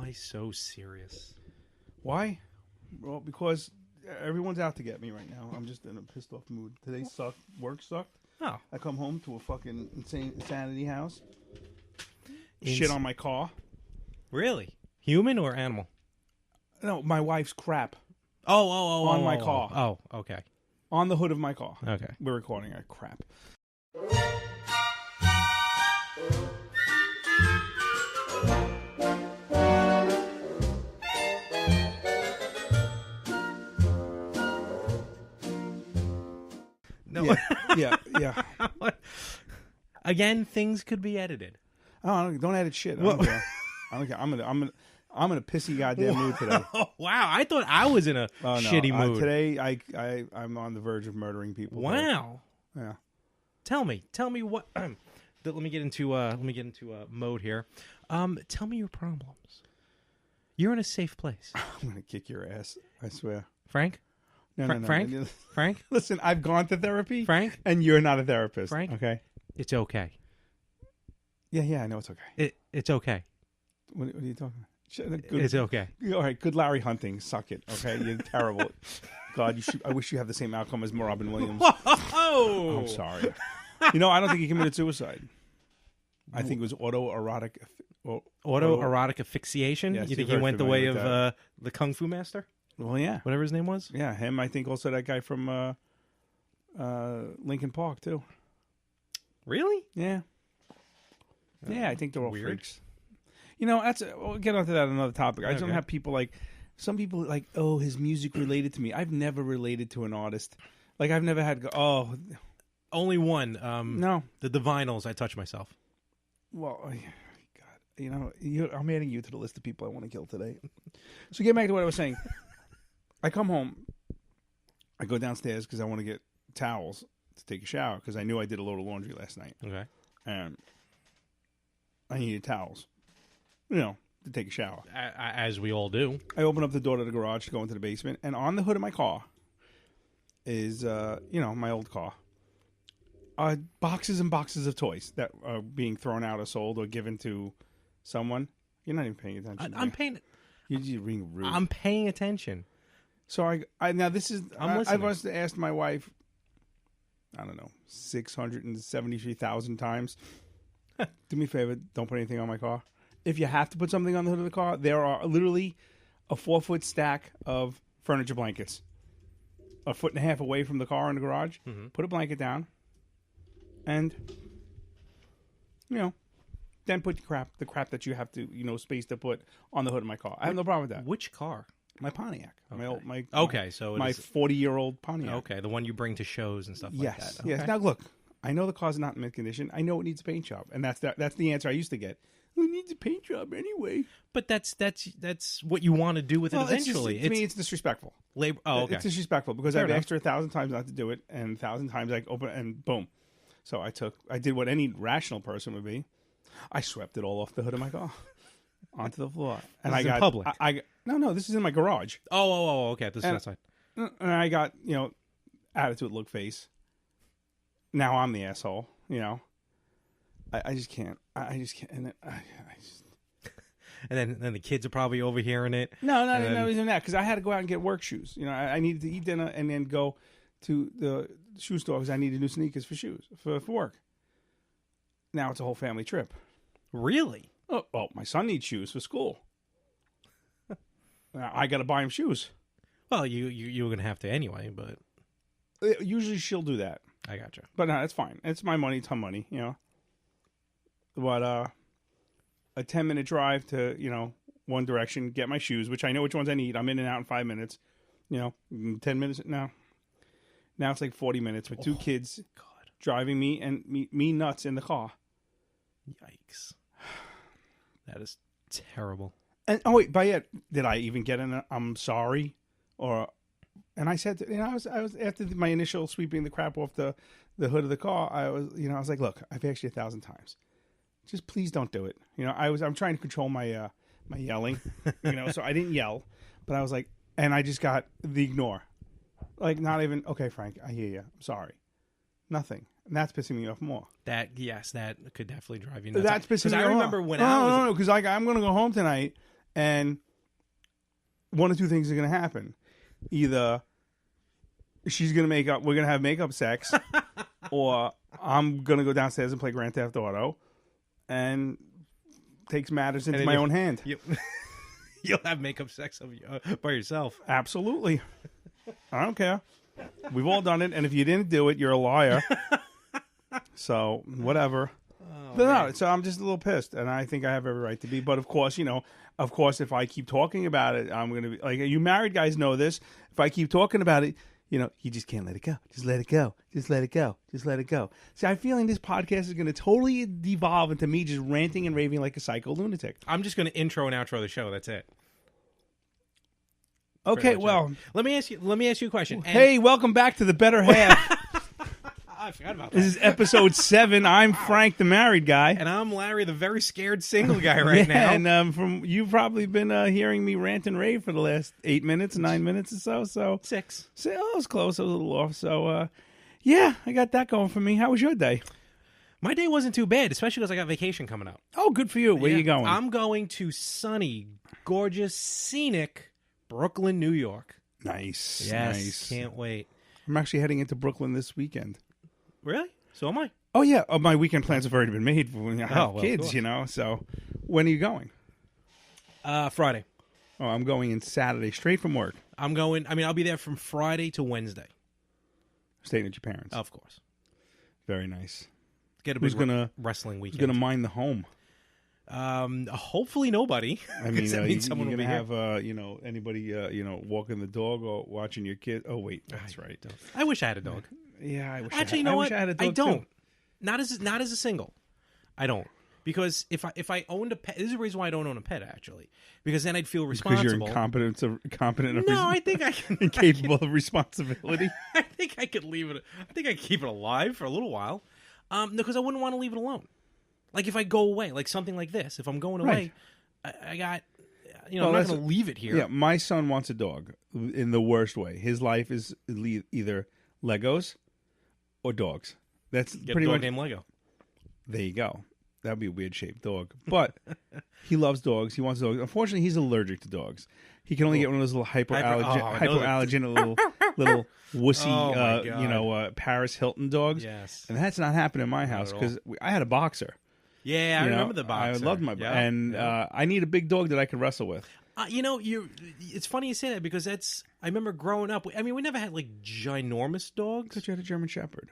Why so serious? Why? Well, because everyone's out to get me right now. I'm just in a pissed off mood. Today sucked. Work sucked. Oh. I come home to a fucking insanity house. Shit on my car. Really? Human or animal? No, my wife's crap. On my car. Oh, okay. On the hood of my car. Okay. We're recording our crap. No. Yeah. Again, things could be edited. Oh, don't edit shit. I don't care. I'm in a pissy goddamn mood today. Oh, wow, I thought I was in a shitty mood. Today I'm on the verge of murdering people. Wow. Today. Yeah. Tell me what. Let me get into mode here. Tell me your problems. You're in a safe place. I'm gonna kick your ass. I swear. Frank. No. Frank. Frank. Listen, I've gone to therapy. Frank. And you're not a therapist. Frank. Okay. It's okay. Yeah. I know it's okay. It's okay. What are you talking about? It's okay. All right. Good Larry Hunting. Suck it. Okay. You're terrible. God, I wish you had the same outcome as Robin Williams. Whoa! I'm sorry. I don't think he committed suicide. I think it was autoerotic asphyxiation. Yes, You think you're he went the very way familiar of with the Kung Fu Master? Well, yeah. Whatever his name was? Yeah, him. I think also that guy from Lincoln Park, too. Really? Yeah. Yeah, I think they're all weird. freaks. We'll get onto that another topic. I just don't have people some people his music related to me. I've never related to an artist. I've never had Only one. no. The Divinyls, I touch myself. Well, God, I'm adding you to the list of people I want to kill today. So get back to what I was saying. I come home. I go downstairs because I want to get towels to take a shower because I knew I did a load of laundry last night. Okay. And I needed towels, to take a shower. As we all do. I open up the door to the garage to go into the basement, and on the hood of my car is, my old car. Boxes and boxes of toys that are being thrown out or sold or given to someone. You're not even paying attention. I'm paying. You're being rude. I'm paying attention. So now this is. listening. I've asked my wife. I don't know, 673,000 times. Do me a favor, don't put anything on my car. If you have to put something on the hood of the car, there are literally a 4-foot stack of furniture blankets, 1.5 feet away from the car in the garage. Mm-hmm. Put a blanket down. And, then put the crap that you have to, space to put on the hood of my car. I have no problem with that. Which car? My Pontiac. Okay. My 40-year-old Pontiac. Okay, the one you bring to shows and stuff like that. Yes. Now look, I know the car's not in mint condition. I know it needs a paint job, and that's the answer I used to get. It needs a paint job anyway. But that's what you want to do with it eventually. To me, it's disrespectful. Labor. Oh, okay. It's disrespectful because Fair I've enough. asked her 1,000 times not to do it, and 1,000 times I open and boom. So I did what any rational person would be. I swept it all off the hood of my car onto the floor, and in public. No, this is in my garage. Oh, okay. This is outside. And I got attitude, look, face. Now I'm the asshole. I just can't. I just can't. And then I just. And then the kids are probably overhearing it. No, not even that. Because I had to go out and get work shoes. I needed to eat dinner and then go to the shoe store because I needed new sneakers for shoes for work. Now it's a whole family trip. Really? Oh, well, my son needs shoes for school. Now I got to buy him shoes. Well, you were gonna have to anyway, but Usually she'll do that. I gotcha. But no, it's fine. It's my money. It's her money. But a 10-minute drive to one direction, get my shoes, which I know which ones I need. I'm in and out in 5 minutes. 10 minutes now. Now it's like 40 minutes with two kids driving me and me nuts in the car. Yikes! That is terrible. And wait, by yet did I even get an I'm sorry and I said I was after my initial sweeping the crap off the hood of the car. I was like, look, I've asked you 1,000 times. Just please don't do it. I'm trying to control my my yelling. So I didn't yell, but I was like, and I just got the ignore. Like, not even, okay, Frank, I hear you. I'm sorry. Nothing. And that's pissing me off more. That could definitely drive you nuts. That's pissing me off. I remember when No, because I'm going to go home tonight, And one of two things are going to happen. Either she's going to we're going to have makeup sex, or I'm going to go downstairs and play Grand Theft Auto and takes matters into my own hand. You'll have makeup sex by yourself. Absolutely. I don't care. We've all done it, and if you didn't do it, you're a liar. So, whatever. But no, so I'm just a little pissed, and I think I have every right to be. But of course, if I keep talking about it, I'm going to be like, you married guys know this. If I keep talking about it, you just can't let it go. Just let it go. Just let it go. Just let it go. See, I'm feeling this podcast is going to totally devolve into me just ranting and raving like a psycho lunatic. I'm just going to intro and outro the show. That's it. Okay, well, let me ask you a question. Hey, welcome back to the Better Half. I forgot about that. This is episode 7. I'm Frank, the married guy, and I'm Larry, the very scared single guy right now. And you've probably been hearing me rant and rave for the last 9 minutes or so. So 6. So I was close. I was a little off. So yeah, I got that going for me. How was your day? My day wasn't too bad, especially because I got vacation coming up. Oh, good for you. Where are you going? I'm going to sunny, gorgeous, scenic Brooklyn, New York. Nice. Yes, nice. Can't wait. I'm actually heading into Brooklyn this weekend. Really? So am I. Oh, yeah. My weekend plans have already been made when I have kids, So when are you going? Friday. Oh, I'm going in Saturday, straight from work. I'll be there from Friday to Wednesday. Staying at your parents'. Of course. Very nice. Get a big wrestling weekend. Who's going to mind the home? Hopefully nobody. I mean, that means someone will be have anybody walking the dog or watching your kid. Oh wait, that's right. I wish I had a dog. Yeah, I wish. Actually, I what? I had a dog I don't. Too. Not as a single. I don't, because if I owned a pet, this is the reason why I don't own a pet actually, because then I'd feel responsible. Because you're incompetent. No, I think I can. Incapable of responsibility. I think I could leave it. I think I could keep it alive for a little while. No, because I wouldn't want to leave it alone. Like if I go away, like something like this, if I'm going away, I got, I'm not going to leave it here. Yeah, my son wants a dog in the worst way. His life is either Legos or dogs. That's Get pretty a dog much named Lego. There you go. That'd be a weird shaped dog, but he loves dogs. He wants dogs. Unfortunately, he's allergic to dogs. He can only get one of those little hypoallergenic little wussy, Paris Hilton dogs. Yes, and that's not happening in my house because I had a boxer. Yeah, I remember the boxer. I loved my boxer, and I need a big dog that I can wrestle with. It's funny you say that because I remember growing up. I mean, we never had like ginormous dogs. But you had a German Shepherd.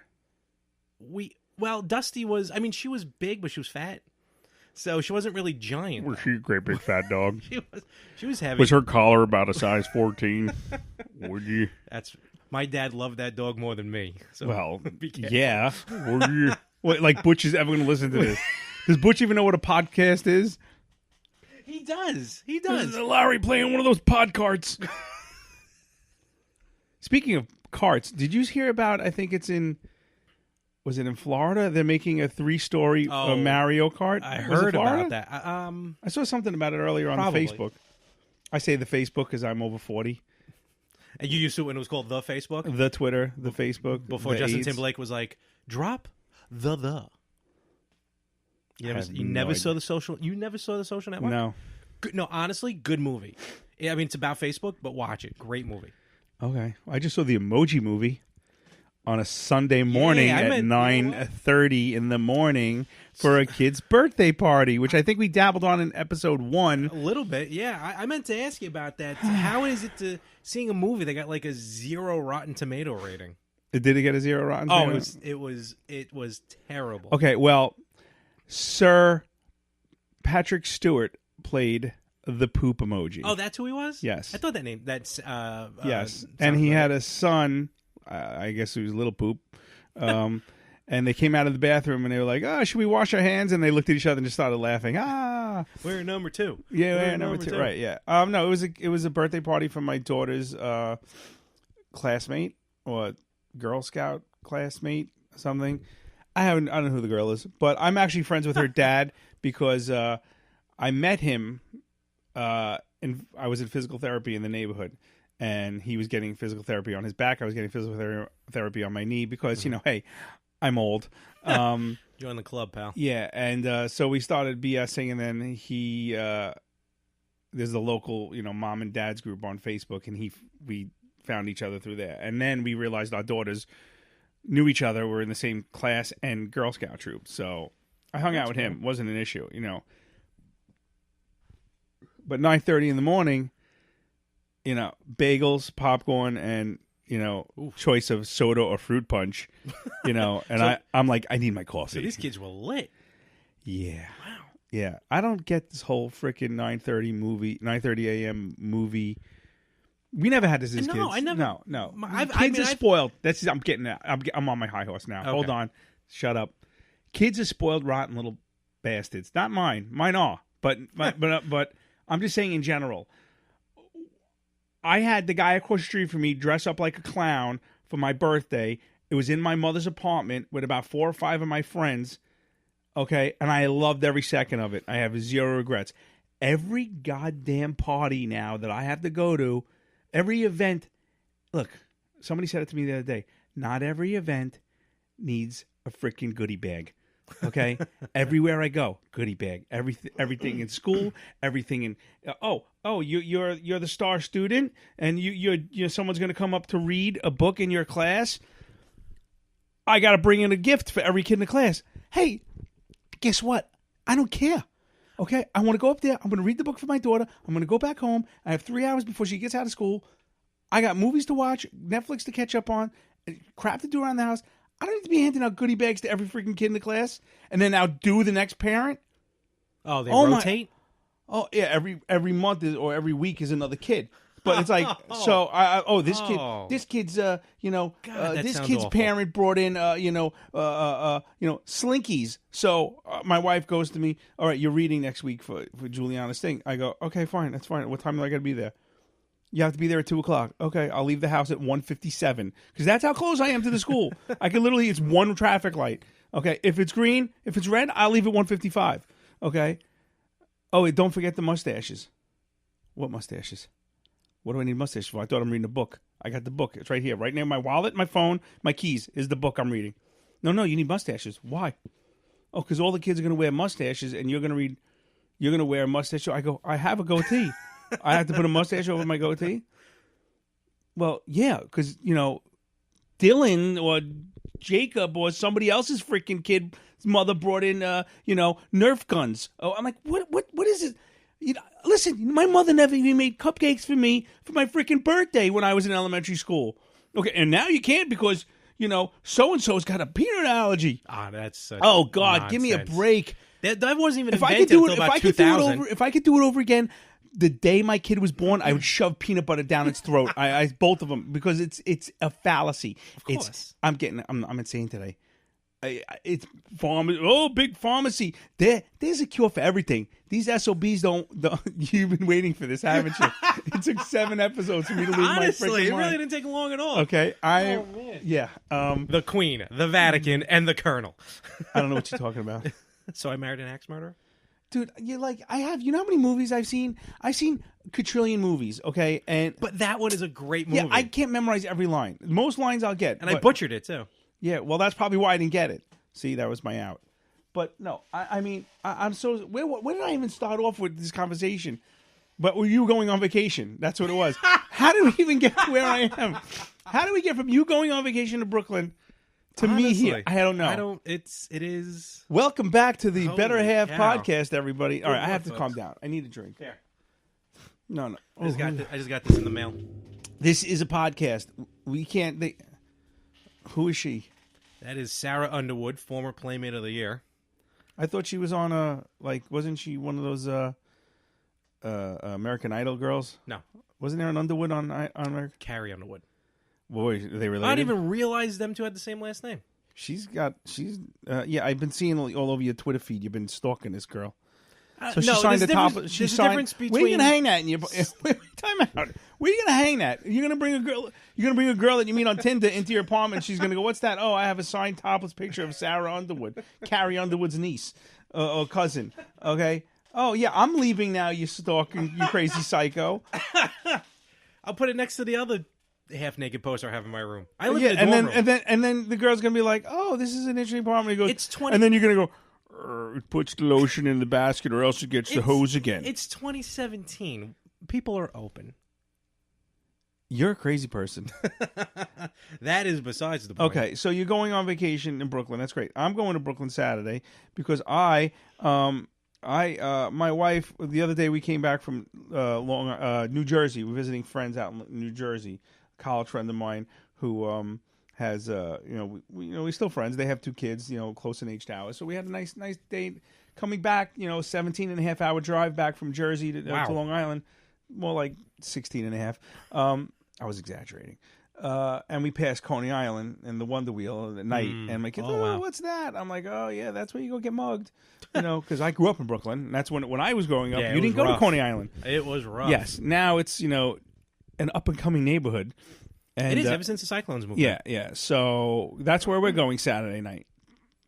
Dusty was. I mean, she was big, but she was fat, so she wasn't really giant. Was she a great big fat dog? She was heavy. Was her collar about a size 14? Would you? My dad loved that dog more than me. So yeah. Would you? Wait, like Butch is ever going to listen to this? Does Butch even know what a podcast is? He does. This is Larry playing one of those pod carts. Speaking of carts, did you hear about? I think it's in. Was it in Florida? They're making a 3-story Mario Kart. I heard about that. I saw something about it earlier on Facebook. I say the Facebook because I'm over 40. And you used to when it was called the Facebook, the Twitter, the Facebook. Before Justin Timberlake was like, drop the. You never saw the social. You never saw the Social Network. No. No, honestly, good movie. I mean, it's about Facebook, but watch it. Great movie. Okay, I just saw the Emoji Movie on a Sunday morning at 9:30 in the morning for a kid's birthday party, which I think we dabbled on in episode 1. A little bit, yeah. I meant to ask you about that. How is it seeing a movie that got like a 0 Rotten Tomato rating? Did it get a 0 Rotten Tomato? It was terrible. Okay, well, Sir Patrick Stewart played the poop emoji. Oh, that's who he was? Yes. I thought that name. That's yes, and he had a son. I guess he was Little Poop. And they came out of the bathroom and they were like, "Oh, should we wash our hands?" And they looked at each other and just started laughing. We're number 2. Yeah, we're number 2. Right? Yeah. No, it was a birthday party for my daughter's classmate or Girl Scout classmate, something. I don't know who the girl is, but I'm actually friends with her dad because I met him. I was in physical therapy in the neighborhood, and he was getting physical therapy on his back. I was getting physical therapy on my knee because, hey, I'm old. Join the club, pal. Yeah, and so we started BSing, and then he there's the local, mom and dad's group on Facebook, and we found each other through there. And then we realized our daughters knew each other, were in the same class and Girl Scout troop. So I hung out with him. Wasn't an issue, But 9:30 in the morning, bagels, popcorn, and choice of soda or fruit punch, and I'm like, I need my coffee. So these kids were lit. Yeah. Wow. Yeah. I don't get this whole freaking 9:30 a.m. movie. We never had this as kids. No, I never. No. Kids are spoiled. I'm getting that. I'm on my high horse now. Okay. Hold on. Shut up. Kids are spoiled, rotten little bastards. Not mine. Mine are. But I'm just saying in general. I had the guy across the street from me dress up like a clown for my birthday. It was in my mother's apartment with about 4 or 5 of my friends. Okay, and I loved every second of it. I have 0 regrets. Every goddamn party now that I have to go to, every event. Look, somebody said it to me the other day. Not every event needs a freaking goodie bag. Okay, everywhere I go, goodie bag. Everything in school, everything in. You're the star student, and you're someone's going to come up to read a book in your class. I got to bring in a gift for every kid in the class. Hey, guess what? I don't care. Okay, I want to go up there. I'm going to read the book for my daughter. I'm going to go back home. I have 3 hours before she gets out of school. I got movies to watch, Netflix to catch up on, crap to do around the house. I don't need to be handing out goodie bags to every freaking kid in the class and then outdo the next parent. Oh, they rotate? Yeah, every month or every week is another kid. But it's like, this kid's God, this kid's awful. parent brought in Slinkies. So my wife goes to me, all right, you're reading next week for Juliana's thing. I go, okay, fine, that's fine. What time do I got to be there? You have to be there at 2:00. Okay, I'll leave the house at 1:57 because that's how close I am to the school. I can literally, it's one traffic light. Okay, if it's green, if it's red, I'll leave at 1:55. Okay. Oh, wait, don't forget the mustaches. What mustaches? What do I need mustaches for? I thought I'm reading a book. I got the book. It's right here, right near my wallet, my phone, my keys is the book I'm reading. No, you need mustaches. Why? Oh, because all the kids are going to wear mustaches, and you're going to wear a mustache. I go, I have a goatee. I have to put a mustache over my goatee? Well, yeah, because, Dylan or Jacob or somebody else's freaking kid's mother brought in, Nerf guns. Oh, I'm like, what is it? Listen, my mother never even made cupcakes for me for my freaking birthday when I was in elementary school. Okay, and now you can't because, so-and-so's got a peanut allergy. That's such oh, God, nonsense. Give me a break. That wasn't even invented until about 2000. If I could do it over again, the day my kid was born, I would shove peanut butter down its throat. I both of them, because it's a fallacy. Of course. I'm insane today. It's big pharmacy. There's a cure for everything. These SOBs don't. You've been waiting for this, haven't you? It took 7 episodes for me to lose my freaking mind. It really didn't take long at all. Okay, yeah. The Queen, the Vatican, and the Colonel. I don't know what you're talking about. So I married an axe murderer. Dude, I have. You know how many movies I've seen? I've seen quadrillion movies. Okay, but that one is a great movie. Yeah, I can't memorize every line. Most lines I'll get, and I butchered it too. Yeah, well, that's probably why I didn't get it. See, that was my out. But no, I'm so. Where did I even start off with this conversation? But were you going on vacation? That's what it was. How did we even get to where I am? How do we get from you going on vacation to Brooklyn to me here? I don't know. It is. Welcome back to the Holy Better Half cow. podcast, everybody. All right, I have to calm down. I need a drink. Here. No. I just got this in the mail. This is a podcast. We can't. Who is she? That is Sarah Underwood, former Playmate of the Year. I thought she was on wasn't she one of those American Idol girls? No. Wasn't there an Underwood on American? Carrie Underwood. Boy, are they related? I didn't even realize them two had the same last name. I've been seeing all over your Twitter feed. You've been stalking this girl. So she signed the top. There's a difference between. Where are you gonna hang that in your? Time out. Where are you gonna hang that? You're gonna bring a girl. You're gonna bring a girl that you meet on Tinder into your apartment. She's gonna go, "What's that?" Oh, I have a signed topless picture of Sarah Underwood, Carrie Underwood's niece or cousin. Okay. Oh yeah, I'm leaving now. You stalking, you crazy psycho. I'll put it next to the other half-naked poster I have in my room. I live in a dorm room. and then the girl's gonna be like, "Oh, this is an interesting apartment." He goes, It's 20. And then you're gonna go. puts the lotion in the basket, or else it gets the hose again. It's 2017. People are open. You're a crazy person. That is besides the point. Okay, so you're going on vacation in Brooklyn. That's great. I'm going to Brooklyn Saturday because my wife, the other day we came back from New Jersey. We're visiting friends out in New Jersey. A college friend of mine who has we're still friends. They have 2 kids, close in age to ours. So we had a nice date coming back. 17 and a half hour drive back from Jersey to Long Island. More like 16 and a half. I was exaggerating. And we passed Coney Island and the Wonder Wheel at night. And my kids, what's that? I'm like, oh, yeah, that's where you go get mugged. Because I grew up in Brooklyn. And that's when I was growing up. You didn't go to Coney Island. It was rough. Yes. Now it's, an up-and-coming neighborhood. And, it is, ever since the Cyclones moved. Yeah. So that's where we're going Saturday night,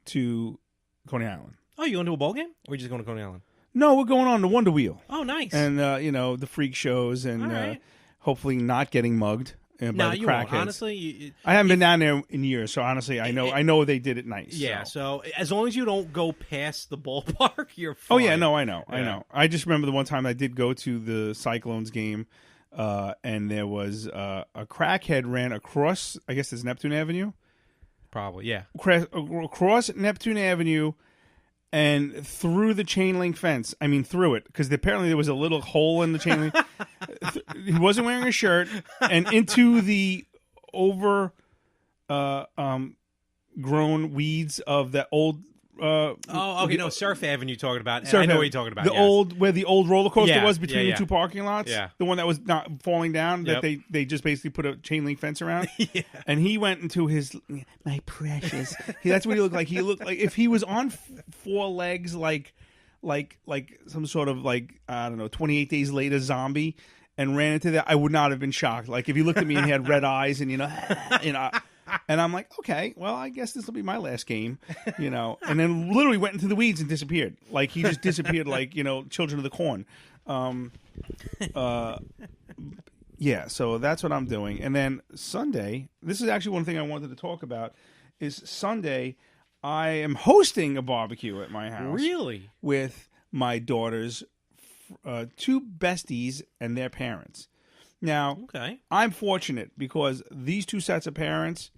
to Coney Island. Oh, you going to a ball game? Or are you just going to Coney Island? No, we're going on the Wonder Wheel. Oh, nice. And, the freak shows and hopefully not getting mugged by the crackheads. Honestly, I haven't been down there in years, so honestly, I know they did it nice. Yeah, so as long as you don't go past the ballpark, you're fine. Oh, yeah, no, I know. I just remember the one time I did go to the Cyclones game, and there was a crackhead ran across, I guess it's Neptune Avenue? Probably, yeah. Across Neptune Avenue and through the chain link fence. I mean, through it, because apparently there was a little hole in the chain link. He wasn't wearing a shirt, and into the grown weeds of that old. Surf Avenue. Talking about. I know what you're talking about. Where the old roller coaster was between the 2 parking lots. Yeah, the one that was not falling down. That they just basically put a chain link fence around. Yeah. And he went into my precious. That's what he looked like. He looked like if he was on 4 legs, like some sort of 28 Days Later zombie, and ran into that. I would not have been shocked. Like if he looked at me and he had red eyes and and I'm like, okay, well, I guess this will be my last game, and then literally went into the weeds and disappeared. Like he just disappeared, like Children of the Corn. Yeah, so that's what I'm doing. And then Sunday, this is actually one thing I wanted to talk about. Is Sunday, I am hosting a barbecue at my house. Really? With my daughter's 2 besties and their parents. Now, I'm fortunate because these 2 sets of parents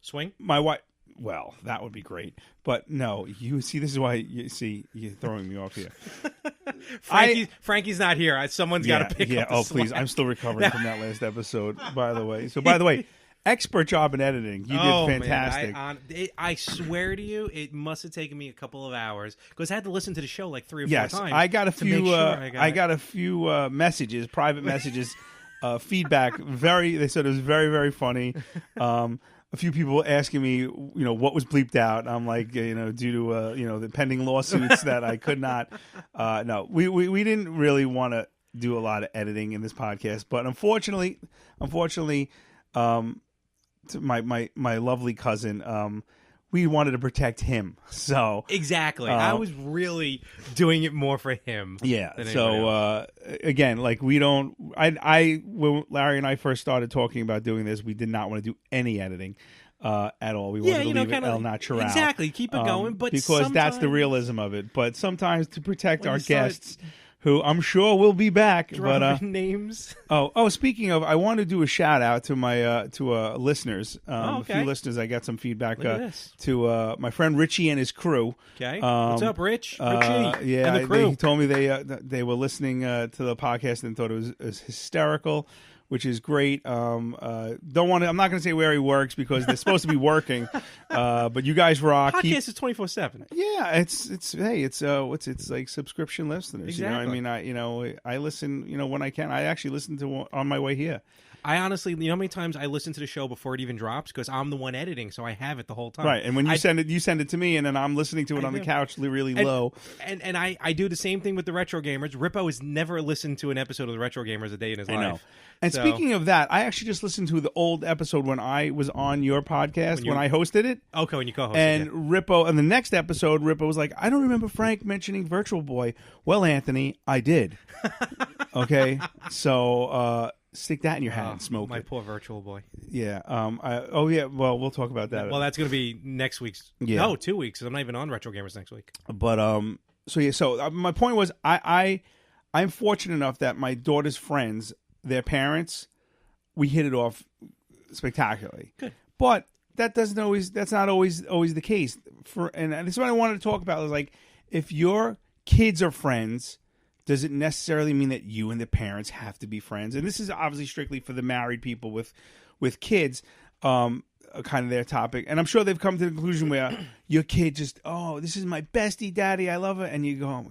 swing. My wife. Well, that would be great, but no. You see, this is why you're throwing me off here. Frankie's not here. Someone's got to pick up. Oh, please! I'm still recovering from that last episode. By the way, expert job in editing. You did fantastic. Man, I swear to you, it must have taken me a couple of hours because I had to listen to the show like 3 or 4 times. Yes, I got a few. I got a few messages, private messages. Feedback. They said it was very, very funny. A few people asking me, what was bleeped out. I'm like, due to the pending lawsuits that I could not. No, we didn't really want to do a lot of editing in this podcast, but unfortunately, to my lovely cousin, we wanted to protect him. So exactly, I was really doing it more for him. Yeah. So again, like we don't. When Larry and I first started talking about doing this, we did not want to do any editing at all. We wanted to leave it el natural. Exactly, keep it going, but because that's the realism of it. But sometimes to protect our guests, who I'm sure will be back. Names. Oh! Speaking of, I want to do a shout out to my listeners. A few listeners. I got some feedback to my friend Richie and his crew. Okay, what's up, Rich? Richie, and the crew. They told me they were listening to the podcast and thought it was hysterical, which is great. I'm not going to say where he works because they're supposed to be working. But you guys rock. Podcast is 24/7. Yeah, it's like subscription listeners. Exactly. I listen. When I can, I actually listen to on my way here. I honestly, how many times I listen to the show before it even drops because I'm the one editing, so I have it the whole time. Right, and when you send it to me, and then I'm listening to it on the couch really low. And I do the same thing with the Retro Gamers. Rippo has never listened to an episode of the Retro Gamers a day in his life. I know. And speaking of that, I actually just listened to the old episode when I was on your podcast when I hosted it. Okay, when you co-hosted. And Rippo, and the next episode, Rippo was like, "I don't remember Frank mentioning Virtual Boy." Well, Anthony, I did. Okay, so. stick that in your hand and smoke my it. poor virtual boy. Yeah. Oh yeah. Well, we'll talk about that. Well, that's going to be next week's. Yeah. No, 2 weeks. I'm not even on Retro Gamers next week. But So yeah. So my point was, I'm fortunate enough that my daughter's friends, their parents, we hit it off spectacularly. Good. But that's not always the case. And this is what I wanted to talk about. Is like, if your kids are friends, does it necessarily mean that you and the parents have to be friends? And this is obviously strictly for the married people with kids, kind of their topic. And I'm sure they've come to the conclusion where your kid just, oh, this is my bestie, daddy, I love her, and you go, oh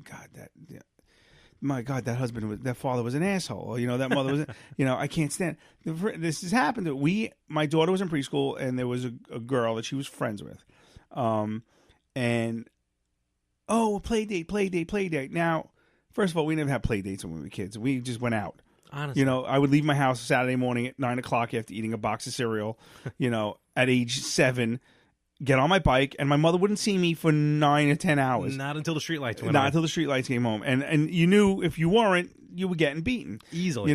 my God, that father was an asshole. Or, that mother was, I can't stand. This has happened. My daughter was in preschool, and there was a girl that she was friends with, and play date. Now, first of all, we never had play dates when we were kids. We just went out. Honestly, I would leave my house Saturday morning at 9:00 after eating a box of cereal. At age 7. Get on my bike, and my mother wouldn't see me for 9 or 10 hours. Not until the streetlights went on. Not until the streetlights came home, and you knew if you weren't, you were getting beaten easily.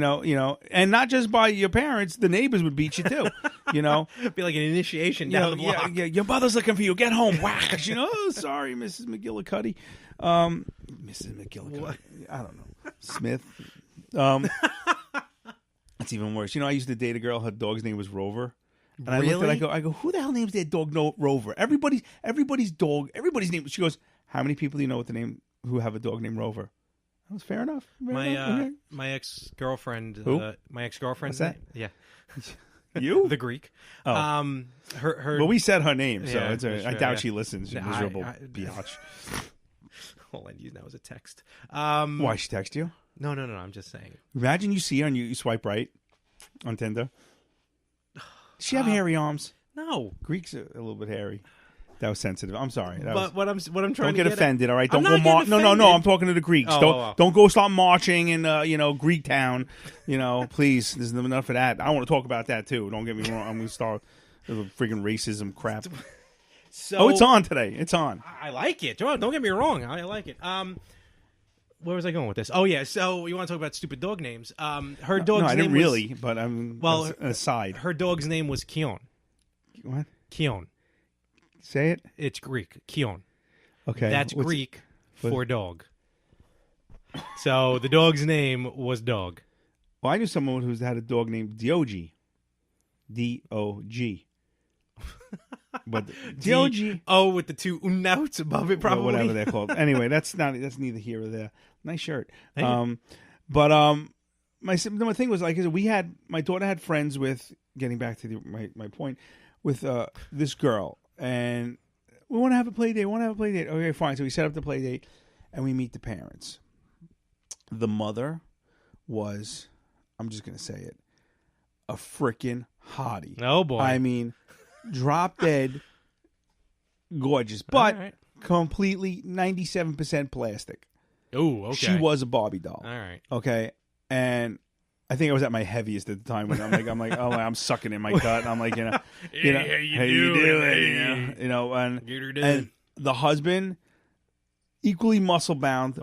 And not just by your parents, the neighbors would beat you too. Be like an initiation down the block. Yeah, your mother's looking for you. Get home, whack. Oh, sorry, Mrs. McGillicuddy. Mrs. McGillicuddy. I don't know. Smith. That's even worse. I used to date a girl. Her dog's name was Rover. And I looked at it, I go, who the hell names their dog Rover? Everybody's dog, everybody's name. She goes, how many people do you know with the name who have a dog named Rover? That was fair enough. Okay. My ex-girlfriend. Who? My ex-girlfriend. What's that? Yeah. You? The Greek. Oh. Her. Well, we said her name, so Yeah, it's all right. sure, I doubt yeah. she listens. You miserable biatch. All I use now is a text. Why, she text you? No. I'm just saying. Imagine you see her and you swipe right on Tinder. Does she have hairy arms? No. Greeks are a little bit hairy. That was sensitive. I'm sorry. What I'm trying don't to get offended, all right? Don't I'm go not getting No. I'm talking to the Greeks. Oh, don't go start marching in Greek town. Please. There's enough of that. I want to talk about that too. Don't get me wrong. I'm going to start freaking racism crap. So, it's on today. It's on. I like it. Don't get me wrong. I like it. Where was I going with this? Oh yeah. So you want to talk about stupid dog names? Her dog's name. No, I didn't was, really, but I'm aside. Her dog's name was Kion. What? Kion. Say it. It's Greek. Kion. Okay. That's Greek for dog. So the dog's name was Dog. Well, I knew someone who's had a dog named Dog. D-O-G. But Dog. Oh, with the two notes above it, probably. Well, whatever they're called. Anyway, that's neither here or there. Nice shirt. Thank you. But my thing was like, my daughter had friends with, getting back to my point, with this girl, and we want to have a play date. Okay, fine. So we set up the play date, and we meet the parents. The mother was, I'm just gonna say it, a freaking hottie. Oh boy! I mean, drop dead, gorgeous, but completely 97% plastic. Oh, okay. She was a Barbie doll. All right. Okay, and I think I was at my heaviest at the time when I'm like, oh, I'm sucking in my gut. And I'm like, Hey, how you doing? And the husband, equally muscle bound,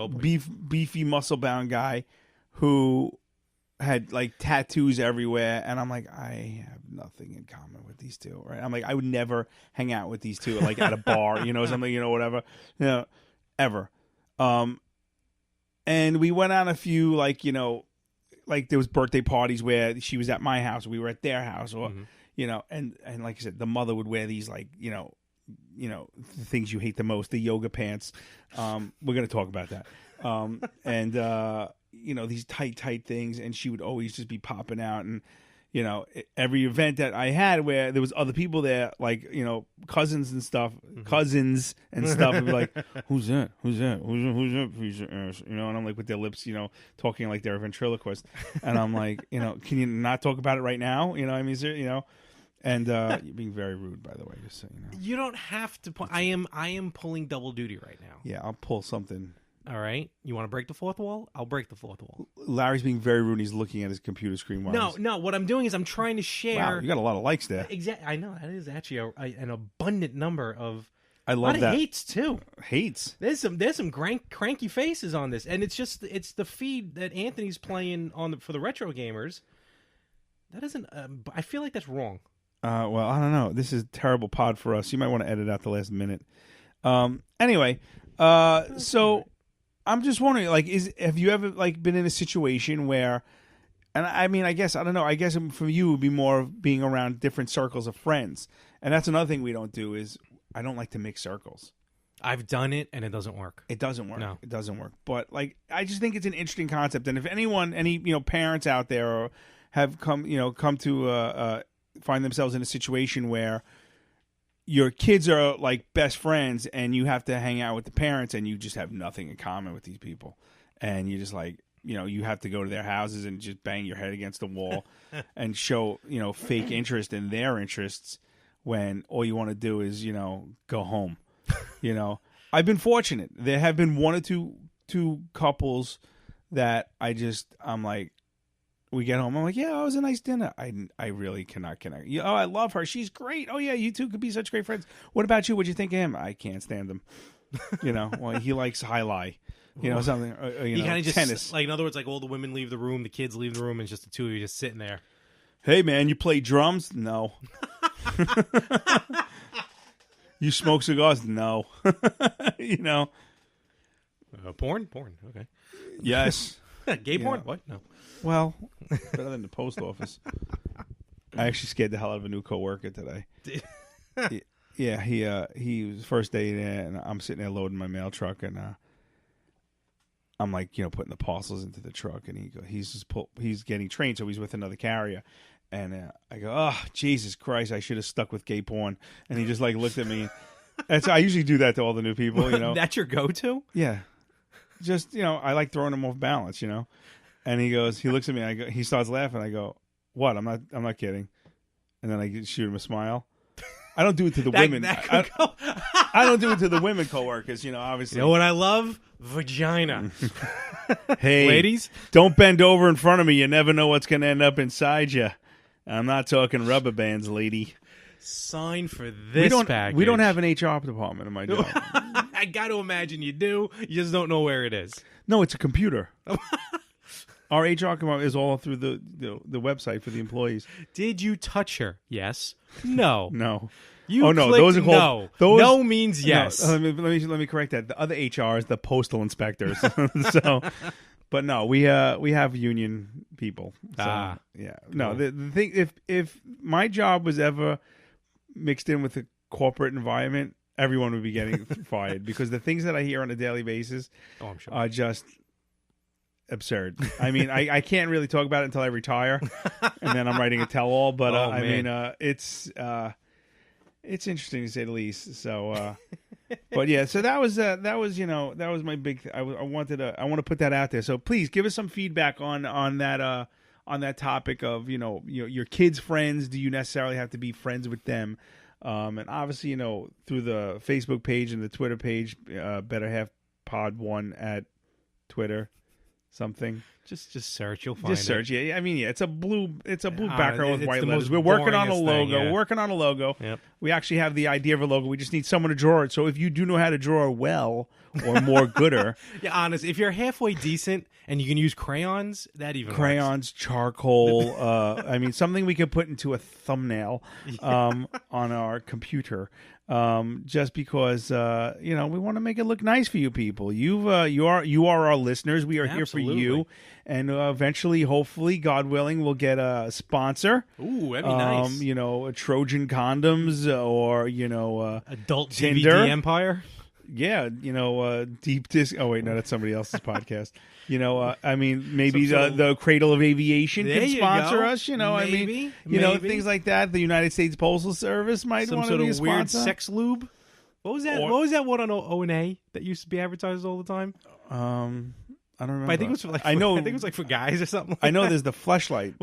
beefy muscle bound guy, who had like tattoos everywhere, and I'm like, I have nothing in common with these two, right? I'm like, I would never hang out with these two, like at a bar, something, whatever, ever. And we went on a few, like there was birthday parties where she was at my house, we were at their house, or and like I said, the mother would wear these like the things you hate the most, the yoga pants. We're gonna talk about that. These tight things, and she would always just be popping out, and every event that I had where there was other people there, like cousins and stuff, would be like, who's that piece of ass? And I'm like with their lips, talking like they're a ventriloquist, and I'm like, can you not talk about it right now? I mean, and you're being very rude, by the way, just so you know. You don't have to. I am pulling double duty right now. Yeah, I'll pull something. All right. You want to break the fourth wall? I'll break the fourth wall. Larry's being very rude. He's looking at his computer screen. No. What I'm doing is I'm trying to share. Wow, you got a lot of likes there. Exactly. I know that is actually an abundant number of. I love a lot that. Of hates too. Hates. There's some cranky faces on this, and it's the feed that Anthony's playing for the retro gamers. That isn't. I feel like that's wrong. Well, I don't know. This is a terrible pod for us. You might want to edit out the last minute. Anyway, so I'm just wondering, like, have you ever like been in a situation where, and I mean, I guess I don't know. I guess for you it would be more of being around different circles of friends, and that's another thing we don't do is I don't like to mix circles. I've done it and it doesn't work. It doesn't work. No. It doesn't work. But like, I just think it's an interesting concept, and if any parents out there or have come to find themselves in a situation where your kids are like best friends and you have to hang out with the parents and you just have nothing in common with these people, and you just like, you have to go to their houses and just bang your head against the wall and show, fake interest in their interests when all you want to do is, go home. I've been fortunate. There have been one or two couples that I'm like, we get home. I'm like, yeah, it was a nice dinner. I really cannot connect. Oh, I love her. She's great. Oh yeah, you two could be such great friends. What about you? What'd you think of him? I can't stand him. Well, he likes highlight. Something. You kind of just tennis. Like in other words, like all the women leave the room, the kids leave the room, and it's just the two of you just sitting there. Hey man, you play drums? No. You smoke cigars? No. Porn? Okay. Yes. Gay porn? What? No. Well, better than the post office. I actually scared the hell out of a new coworker today. Yeah, he was first day there, and I'm sitting there loading my mail truck, and I'm like, putting the parcels into the truck, and he's getting trained, so he's with another carrier, and I go, oh Jesus Christ, I should have stuck with gay porn, and he just like looked at me. I usually do that to all the new people, That's your go-to? Yeah, just I like throwing them off balance, And he looks at me. He starts laughing. I go, "What? I'm not kidding." And then I shoot him a smile. I don't do it to the women. I don't do it to the women coworkers. Obviously. You know what I love? Vagina. Hey, ladies, don't bend over in front of me. You never know what's going to end up inside you. I'm not talking rubber bands, lady. Sign for this package. We don't have an HR department in my job. I got to imagine you do. You just don't know where it is. No, it's a computer. Our HR department is all through the website for the employees. Did you touch her? Yes. No. No. You no. Those are called no means yes. No, let me correct that. The other HR is the postal inspectors. So, but no, we have union people. So, yeah. No, cool. The thing, if my job was ever mixed in with the corporate environment, everyone would be getting fired because the things that I hear on a daily basis are just absurd. I mean, I can't really talk about it until I retire, and then I'm writing a tell-all. But I mean, it's interesting to say the least. So, but yeah, so that was my big. I want to put that out there. So please give us some feedback on that topic of your kids' friends. Do you necessarily have to be friends with them? And obviously, through the Facebook page and the Twitter page, Better Half Pod 1 at Twitter. Something. Just search. You'll find just search. it. Yeah, I mean, yeah. It's a blue background with white letters. We're working on a logo. We're working on a logo. Yep. We actually have the idea of a logo. We just need someone to draw it. So if you do know how to draw well or more gooder, yeah, honest. If you're halfway decent and you can use crayons, that even crayons, works. Charcoal. I mean, something we could put into a thumbnail on our computer. Just because we want to make it look nice for you people. You are our listeners. We are here for you, and eventually, hopefully, God willing, we'll get a sponsor. Ooh, that'd be nice. A Trojan condoms or adult Tinder. DVD empire. Yeah, deep disc. Oh wait, no, that's somebody else's podcast. I mean, maybe the Cradle of Aviation can sponsor us. Maybe, I mean, things like that. The United States Postal Service might want to be a sponsor. Weird sex lube. What was that? What was that one on O&A that used to be advertised all the time? I don't remember. I think it was I think it was like for guys or something. I know there's the Fleshlight.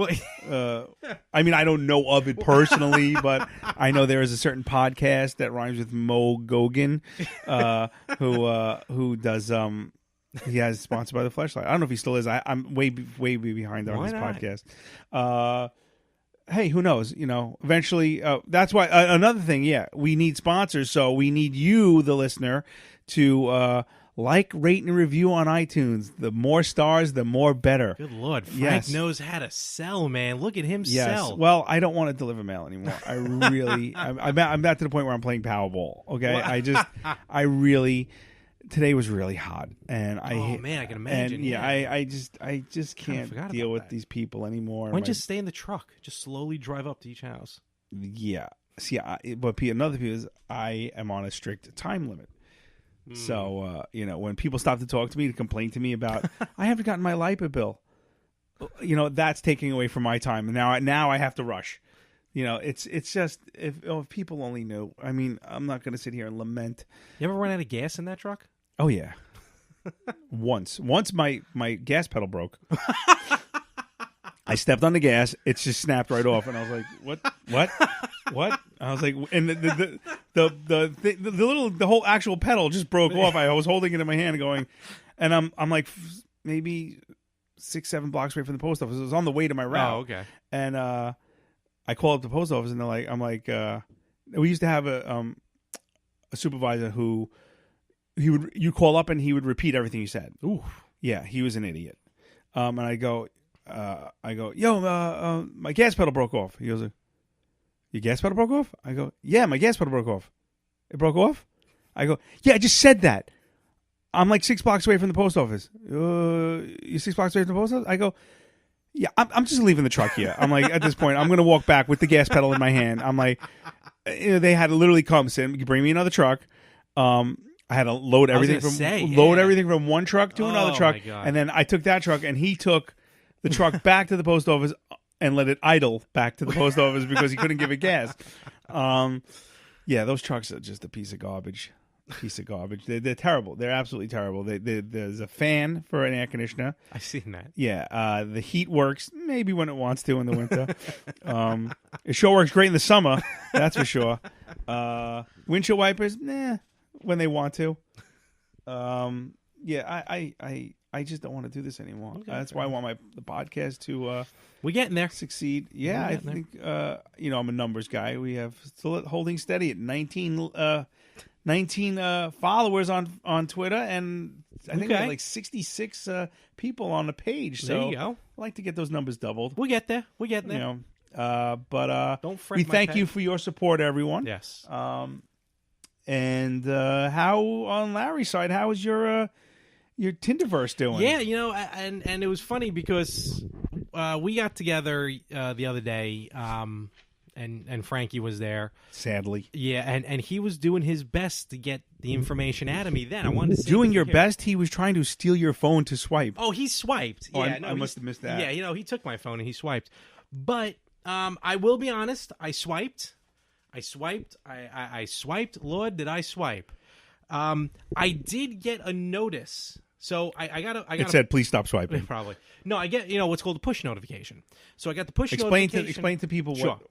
I mean, I don't know of it personally, but I know there is a certain podcast that rhymes with Mo Gauguin, who does. He has sponsored by the Fleshlight. I don't know if he still is. I'm way behind on this podcast. Hey, who knows? Eventually, that's why another thing. Yeah, we need sponsors, so we need you, the listener, to Like, rate, and review on iTunes. The more stars, the more better. Good Lord. Frank Yes. knows how to sell, man. Look at him Yes. sell. Well, I don't want to deliver mail anymore. I really, I'm back to the point where I'm playing Powerball. Okay. I really, today was really hot, and man, I can imagine. And I just can't forgot deal about with that. these people anymore. Why don't you just stay in the truck? Just slowly drive up to each house. Yeah. See, another thing is I am on a strict time limit. So, when people stop to talk to me, to complain to me about, I haven't gotten my LIPA bill, that's taking away from my time. And now I have to rush. It's just, if people only knew. I mean, I'm not going to sit here and lament. You ever run out of gas in that truck? Oh, yeah. Once my gas pedal broke. I stepped on the gas. It just snapped right off. And I was like, what? I was like, and the whole actual pedal just broke off. I was holding it in my hand going, and I'm like maybe 6-7 blocks away from the post office. It was on the way to my route. Oh, okay. And I call up the post office, and we used to have a supervisor who you call up and he would repeat everything you said. Ooh, yeah, he was an idiot. And I go, yo, my gas pedal broke off. He goes, your gas pedal broke off? I go, yeah, my gas pedal broke off. It broke off? I go, yeah, I just said that. I'm like 6 blocks away from the post office. You're 6 blocks away from the post office? I go, yeah, I'm just leaving the truck here. I'm like, at this point, I'm going to walk back with the gas pedal in my hand. I'm like, they had to literally come, bring me another truck. I had to load everything everything from one truck to another truck. And then I took that truck, and he took the truck back to the post office and let it idle back to the post office because he couldn't give it gas. Yeah, those trucks are just a piece of garbage. They're terrible. They're absolutely terrible. There's a fan for an air conditioner. I've seen that. Yeah, the heat works maybe when it wants to in the winter. It sure works great in the summer, that's for sure. Windshield wipers, when they want to. Yeah, I just don't want to do this anymore. Okay, that's why I want the podcast to we're getting there. Succeed. Yeah, I think I'm a numbers guy. We have still holding steady at 19 followers on Twitter, and I think we have like 66 people on the page. So there you go. I'd like to get those numbers doubled. We'll get there. We're getting there. Don't fret. We thank you for your support, everyone. Yes. And how on Larry's side? How is your Tinderverse doing? Yeah, and it was funny because we got together the other day, and Frankie was there. Sadly. Yeah, and he was doing his best to get the information out of me then. I wanted to see doing your best? He was trying to steal your phone to swipe. Oh, he swiped. Oh, yeah, I must have missed that. Yeah, he took my phone and he swiped. But I will be honest, I swiped. I swiped. Lord, did I swipe. I did get a notice. So I got. It said, "Please stop swiping." Probably no. I get what's called a push notification. So I got the push notification. Explain to people what.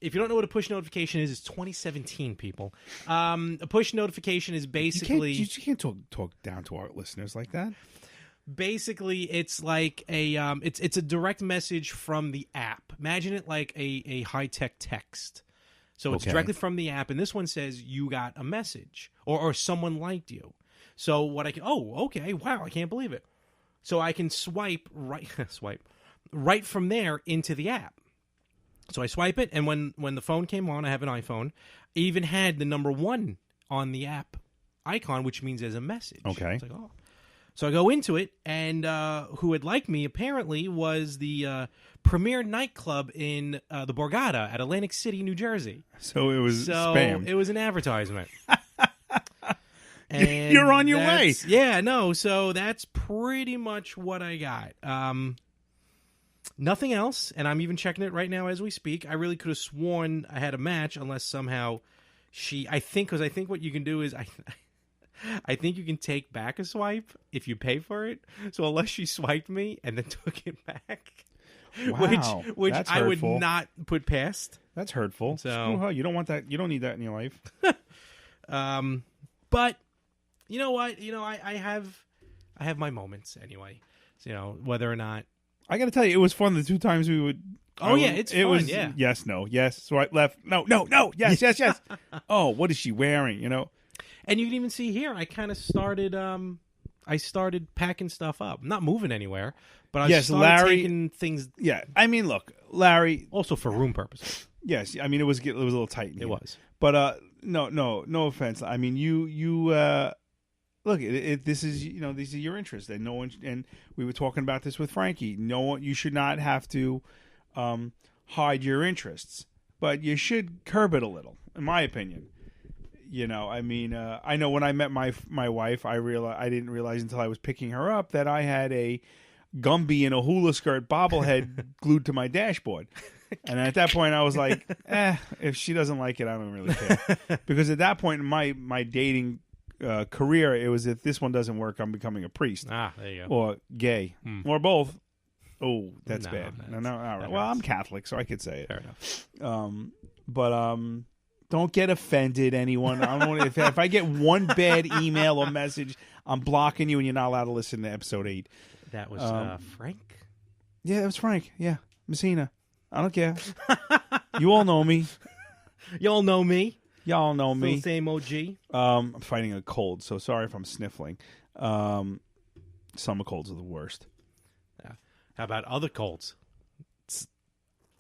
If you don't know what a push notification is, it's 2017, people. A push notification is basically you can't talk down to our listeners like that. Basically, it's like it's a direct message from the app. Imagine it like a high-tech text. So it's directly from the app, and this one says you got a message or someone liked you. So what I can wow, I can't believe it. So I can swipe right from there into the app. So I swipe it, and when the phone came on, I have an iPhone, I even had the number 1 on the app icon, which means there's a message. Okay. It's like, oh. So I go into it, and who had liked me apparently was the premier nightclub in the Borgata at Atlantic City, New Jersey. So it was spam. It was an advertisement. And you're on your way. Yeah, no. So that's pretty much what I got. Nothing else, and I'm even checking it right now as we speak. I really could have sworn I had a match, unless somehow I think what you can do is I think you can take back a swipe if you pay for it. So unless she swiped me and then took it back, wow, which that's I hurtful. would not put past. That's hurtful. So you don't want that. You don't need that in your life. But you know what? I have my moments anyway. So, whether or not. I got to tell you, it was fun the 2 times we would. Oh, yeah, it's fun, was, yeah. Yes, no, yes, swipe left. No, yes, yes. Oh, what is she wearing, And you can even see here, I kind of started. I started packing stuff up. I'm not moving anywhere, but I started taking things. Yeah, I mean, look, Larry. Also for room purposes. Yes, I mean it was a little tight. It was, but no offense. I mean you look. This is these are your interests, and no one. And we were talking about this with Frankie. No one. You should not have to hide your interests, but you should curb it a little, in my opinion. I mean, I know when I met my wife, I didn't realize until I was picking her up that I had a Gumby and a hula skirt bobblehead glued to my dashboard. And at that point, I was like, if she doesn't like it, I don't really care. Because at that point in my dating career, it was if this one doesn't work, I'm becoming a priest. There you go. Or gay. Or both. Oh, that's bad. That's, no, all right. Well, I'm Catholic, so I could say it. Fair enough. But don't get offended, anyone. If I get one bad email or message, I'm blocking you, and you're not allowed to listen to episode 8. That was Frank? Yeah, it was Frank. Yeah, Messina. I don't care. You all know me. Y'all know me. Y'all know me. Still same OG. I'm fighting a cold, so sorry if I'm sniffling. Summer colds are the worst. Yeah. How about other colds?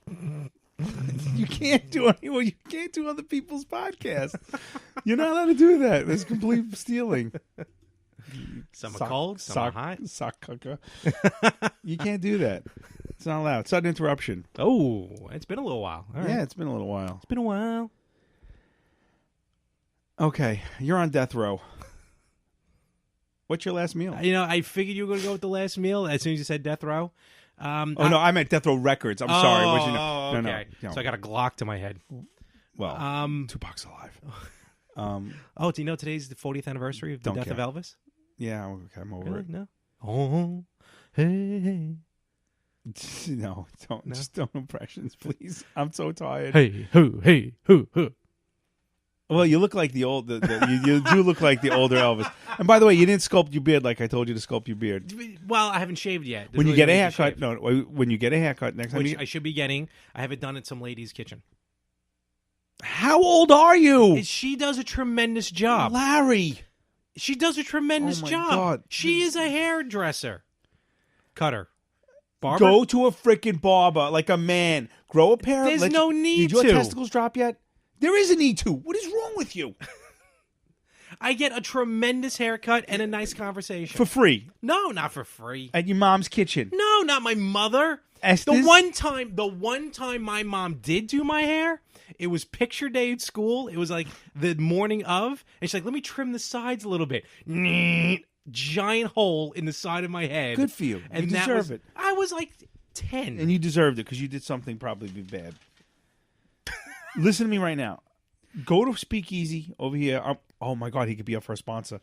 You can't do anyone. You can't do other people's podcasts. You're not allowed to do that. That's complete stealing. Some are cold, some are hot. Sock cucker. You can't do that. It's not allowed. Sudden interruption. Oh, it's been a little while. All right. Yeah, it's been a little while. It's been a while. Okay, you're on death row. What's your last meal? I figured you were going to go with the last meal as soon as you said death row. No, I meant Death Row Records. I'm sorry. Okay. No. So I got a Glock to my head. Well, Tupac's alive. Do you know today's the 40th anniversary of the death of Elvis? Yeah, okay, I'm over it. No. Oh, hey. No, don't. No? Just don't impressions, please. I'm so tired. Hey, hoo. Well, you look like the old. You do look like the older Elvis. And by the way, you didn't sculpt your beard like I told you to sculpt your beard. Well, I haven't shaved yet. When you get a haircut, when you get a haircut next time, I should be getting. I have it done at some lady's kitchen. How old are you? She does a tremendous job, Larry. She does a tremendous job. God. She is a hairdresser, cutter, barber. Go to a freaking barber like a man. Grow a pair. There's no need to. Did your to. testicles drop yet? There is a need to. What is wrong with you? I get a tremendous haircut and a nice conversation. For free? No, not for free. At your mom's kitchen? No, not my mother. Estes? The one time my mom did do my hair, it was picture day at school. It was like the morning of, and she's like, "Let me trim the sides a little bit." Giant hole in the side of my head. Good for you. And you deserve it. I was like 10. And you deserved it because you did something probably bad. Listen to me right now. Go to Speakeasy over here. Oh my God, he could be up for a sponsor.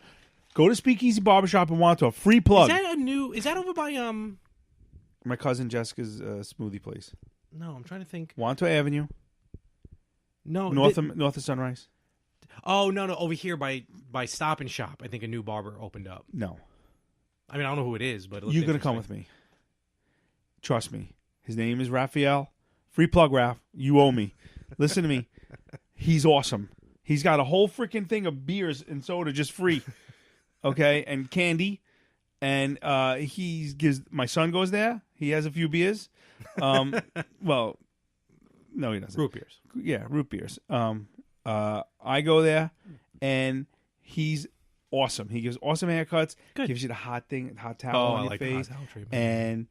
Go to Speakeasy Barbershop in Wanto. Free plug. Is that over by my cousin Jessica's smoothie place? No, I'm trying to think. Wanto Avenue. No, north of Sunrise. Oh no, over here by Stop and Shop. I think a new barber opened up. No, I mean I don't know who it is, but you're gonna come with me. Trust me. His name is Raphael. Free plug, Raph. You owe me. Listen to me. He's awesome. He's got a whole freaking thing of beers and soda just free. Okay? And candy. And he gives my son goes there. He has a few beers. Well, no, he doesn't. Root beers. Yeah, root beers. I go there and he's awesome. He gives awesome haircuts. Good. Gives you the hot towel on your face. And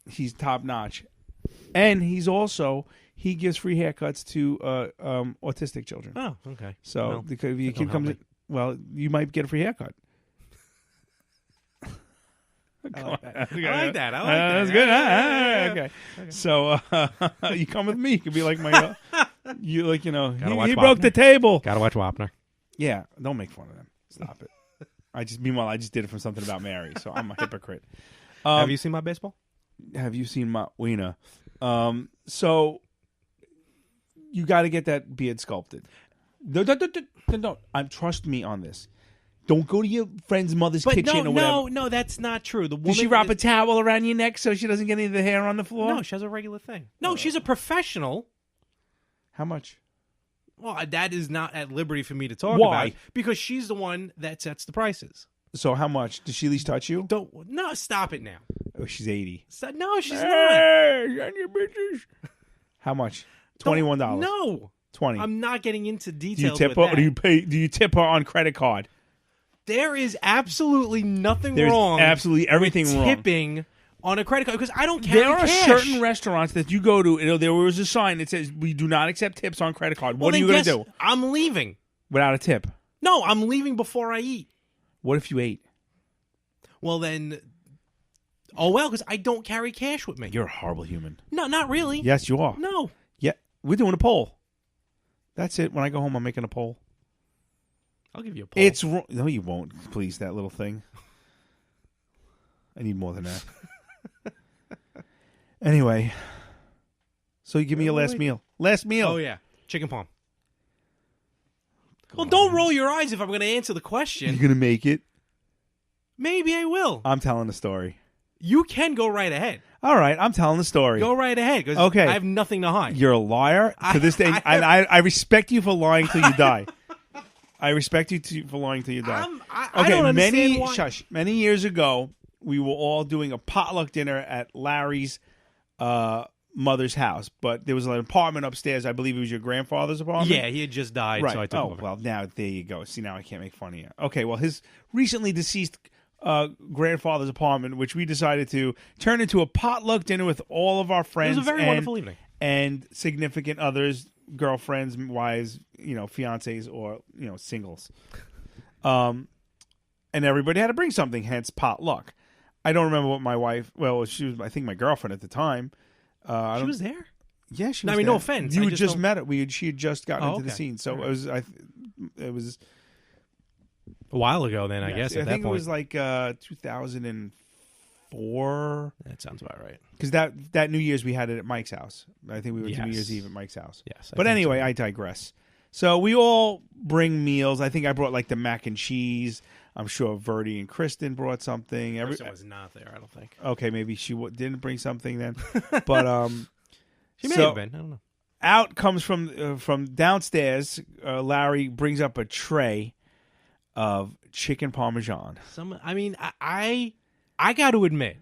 he's top notch. And he gives free haircuts to autistic children. Oh, okay. So because you can come, you might get a free haircut. I like that. That's good. Okay. So you come with me. You could be like my, he broke the table. Gotta watch Wapner. Yeah, don't make fun of them. Stop it. Meanwhile, I just did it from something about Mary, so I'm a hypocrite. Have you seen my baseball? Have you seen my wiener? So you got to get that beard sculpted. No. Trust me on this. Don't go to your friend's mother's kitchen or whatever. No, that's not true. The woman Does she wrap a towel around your neck so she doesn't get any of the hair on the floor? No, she has a regular thing. No, she's a professional. How much? Well, that is not at liberty for me to talk Why? about because she's the one that sets the prices. So how much? Does she at least touch you? No, stop it now. Oh, she's 80. No, she's not. Hey, send your bitches. How much? $21. No. 20. I'm not getting into Do you details tip with her? that. Or do you tip her on credit card? There is absolutely nothing There's wrong. absolutely everything with wrong. tipping on a credit card because I don't carry There are cash. certain restaurants that you go to. There was a sign that says we do not accept tips on credit card. What are you going to do I'm leaving. without a tip? No, I'm leaving before I eat. What if you ate? Well, then. Oh, well, because I don't carry cash with me. You're a horrible human. No, not really. Yes, you are. No. Yeah, we're doing a poll. That's it. When I go home, I'm making a poll. I'll give you a poll. It's wrong. No, you won't. Please, that little thing. I need more than that. Anyway, so you give me your last meal. Last meal. Oh, yeah. Chicken palm. Well, don't roll your eyes if I'm going to answer the question. You're gonna make it. Maybe I will. I'm telling the story. You can go right ahead. All right, I'm telling the story. Go right ahead because Okay. I have nothing to hide. You're a liar to this day. I respect you for lying till you die. I respect you for lying till you die. I don't understand why. Many years ago, we were all doing a potluck dinner at Larry's mother's house, but there was an apartment upstairs. I believe it was your grandfather's apartment. Yeah, he had just died, Right. so I took over. Well, now there you go. See, now I can't make fun of you. Okay, well, his recently deceased grandfather's apartment, which we decided to turn into a potluck dinner with all of our friends. It was a very wonderful evening. And significant others, girlfriends, wives, fiancés, or singles. And everybody had to bring something, hence potluck. I don't remember what my wife. Well, she was, I think, my girlfriend at the time. She was there. Yeah, she was. I mean, there. no offense. You I had just don't- met her. She had just gotten into the okay. scene, so All it was. It was. A while ago, then, I Yes, guess, at that think point. it was like 2004. That sounds about right. Because that New Year's we had it at Mike's house. I think we went to New Yes. Year's Eve at Mike's house. Yes. But anyway, I digress. So we all bring meals. I think I brought like the mac and cheese. I'm sure Verdi and Kristen brought something. Kristen was not there, I don't think. Okay, maybe she didn't bring something then. But She may have been. I don't know. out comes from downstairs. Larry brings up a tray of chicken parmesan. I got to admit,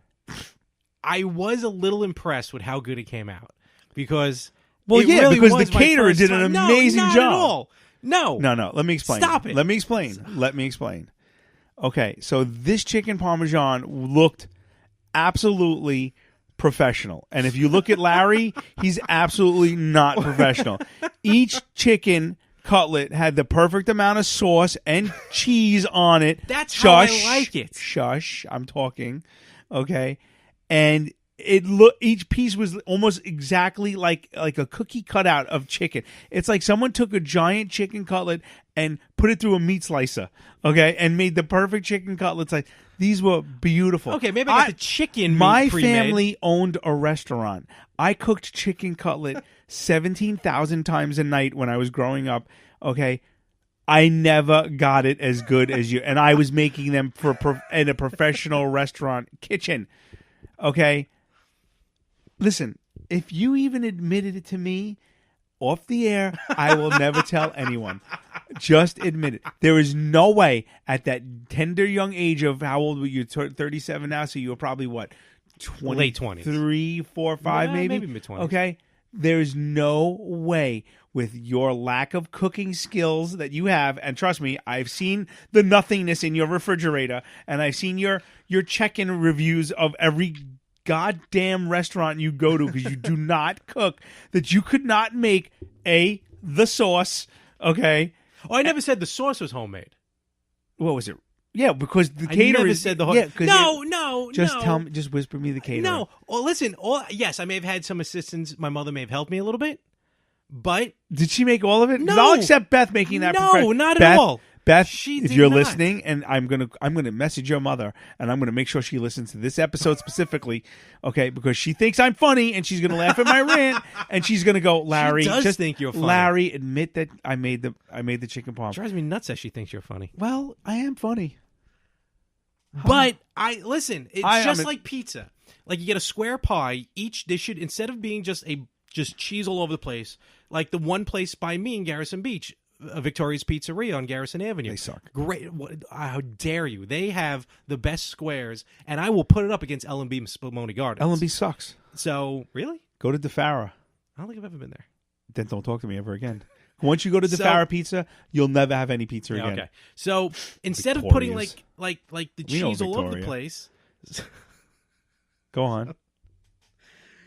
I was a little impressed with how good it came out because Well, it yeah, really because was the my caterer first did an time. No, amazing not job. At all. No, No. Let me explain. Stop it. Let me explain. Okay, so this chicken parmesan looked absolutely professional. And if you look at Larry, he's absolutely not professional. Each chicken cutlet had the perfect amount of sauce and cheese on it. That's how I like it. Shush, I'm talking. Okay. And each piece was almost exactly like a cookie cutout of chicken. It's like someone took a giant chicken cutlet and put it through a meat slicer, okay, and made the perfect chicken cutlets. Like these were beautiful. Okay, maybe I got the chicken meat My pre-made. family owned a restaurant. I cooked chicken cutlet 17,000 times a night when I was growing up. Okay. I never got it as good as you, and I was making them in a professional restaurant kitchen. Okay. Listen, if you even admitted it to me off the air, I will never tell anyone. Just admit it. There is no way at that tender young age of how old were you? 37 now, so you were probably what? Late 20s. 3, 4, 5 maybe? Maybe mid-20s. Okay. There's no way with your lack of cooking skills that you have, and trust me, I've seen the nothingness in your refrigerator, and I've seen your check-in reviews of every goddamn restaurant you go to because you do not cook, that you could not make the sauce, okay? Oh, I never said the sauce was homemade. What was it? Yeah, because the I caterer never said the whole. Yeah, No. just tell me, just whisper me the caterer. No. Well, listen. Yes, I may have had some assistance. My mother may have helped me a little bit, but Did she make all of it? 'Cause No. I'll accept Beth making that. No, not at Beth, all. Beth, She if did you're not. listening, and I'm gonna message your mother, and I'm gonna make sure she listens to this episode specifically, okay? Because she thinks I'm funny, and she's gonna laugh at my rant, and she's gonna go, Larry, does just think you're funny. Larry, admit that I made the chicken parm. it drives me nuts that she thinks you're funny. Well, I am funny. But listen. It's I'm just like pizza. Like you get a square pie. They should, instead of being just a Just cheese all over the place. Like the one place by me in Garrison Beach, Victoria's Pizzeria on Garrison Avenue. They suck. Great. How dare you? They have the best squares, and I will put it up against L&B Spumoni Gardens. L&B sucks. So, really? Go to DeFara. I don't think I've ever been there. Then don't talk to me ever again. Once you go to DeFara Pizza, you'll never have any pizza again. Okay. So, instead of putting Victoria's. like the cheese all over the Victoria. place, Go on.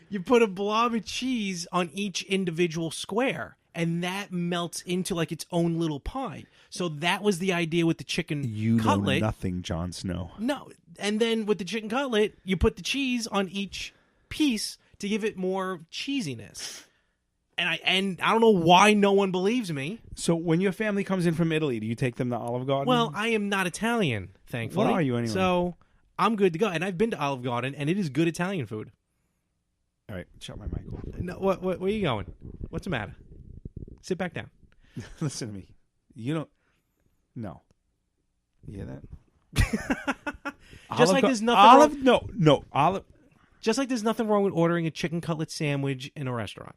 you put a blob of cheese on each individual square, and that melts into like its own little pie. So that was the idea with the chicken You cutlet. know nothing, Jon Snow. No, and then with the chicken cutlet, you put the cheese on each piece to give it more cheesiness. And I don't know why no one believes me. So when your family comes in from Italy, do you take them to Olive Garden? Well, I am not Italian, thankfully. What are you anyway? So I'm good to go. And I've been to Olive Garden, and it is good Italian food. All right, shut my mic off. No, where are you going? What's the matter? Sit back down. Listen to me. You don't. No. You hear that? Just like there's nothing wrong. No. Olive. Just like there's nothing wrong with ordering a chicken cutlet sandwich in a restaurant.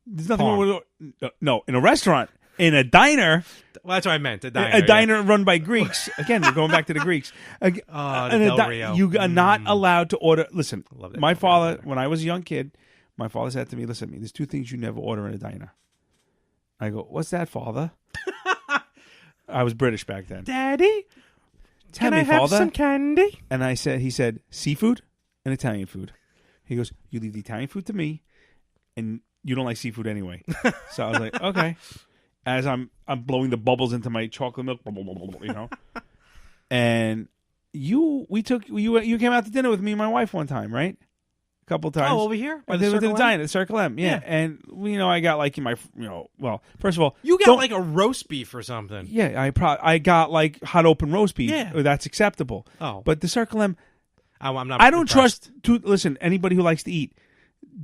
There's nothing wrong with. No, in a restaurant, in a diner. Well, that's what I meant. A diner. A diner run by Greeks. Again, we're going back to the Greeks. The Del Rio. You are not allowed to order. Listen, Love that my Del Rio father, diner. when I was a young kid, my father said to me, "Listen, there's two things you never order in a diner." I go, "What's that, Father?" I was British back then. Daddy, Tell can me, I have Father. some candy? And he said, seafood and Italian food. He goes, you leave the Italian food to me, and you don't like seafood anyway. So I was like, okay. As I'm blowing the bubbles into my chocolate milk, you know. And you came out to dinner with me and my wife one time, right? A couple times. Oh, over here? By I the did with the Circle M? diner, the Circle M, yeah. And I got like well, first of all, You got don't- like a roast beef or something. yeah, I got like hot open roast beef. Yeah. That's acceptable. Oh. But the Circle M, I'm not. I don't impressed. listen, anybody who likes to eat,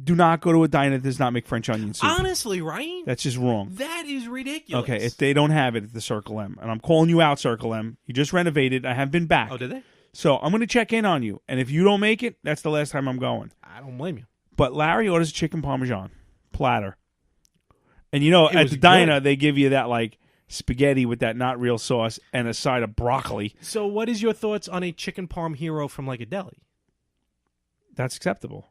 do not go to a diner that does not make French onion soup. Honestly, right? That's just wrong. That is ridiculous. Okay, if they don't have it at the Circle M, and I'm calling you out, Circle M, you just renovated. I have been back. Oh, did they? So I'm going to check in on you, and if you don't make it, that's the last time I'm going. I don't blame you. But Larry orders a chicken parmesan platter, and It at was the diner good. they give you that like spaghetti with that not real sauce and a side of broccoli. So, what is your thoughts on a chicken parm hero from like a deli? That's acceptable.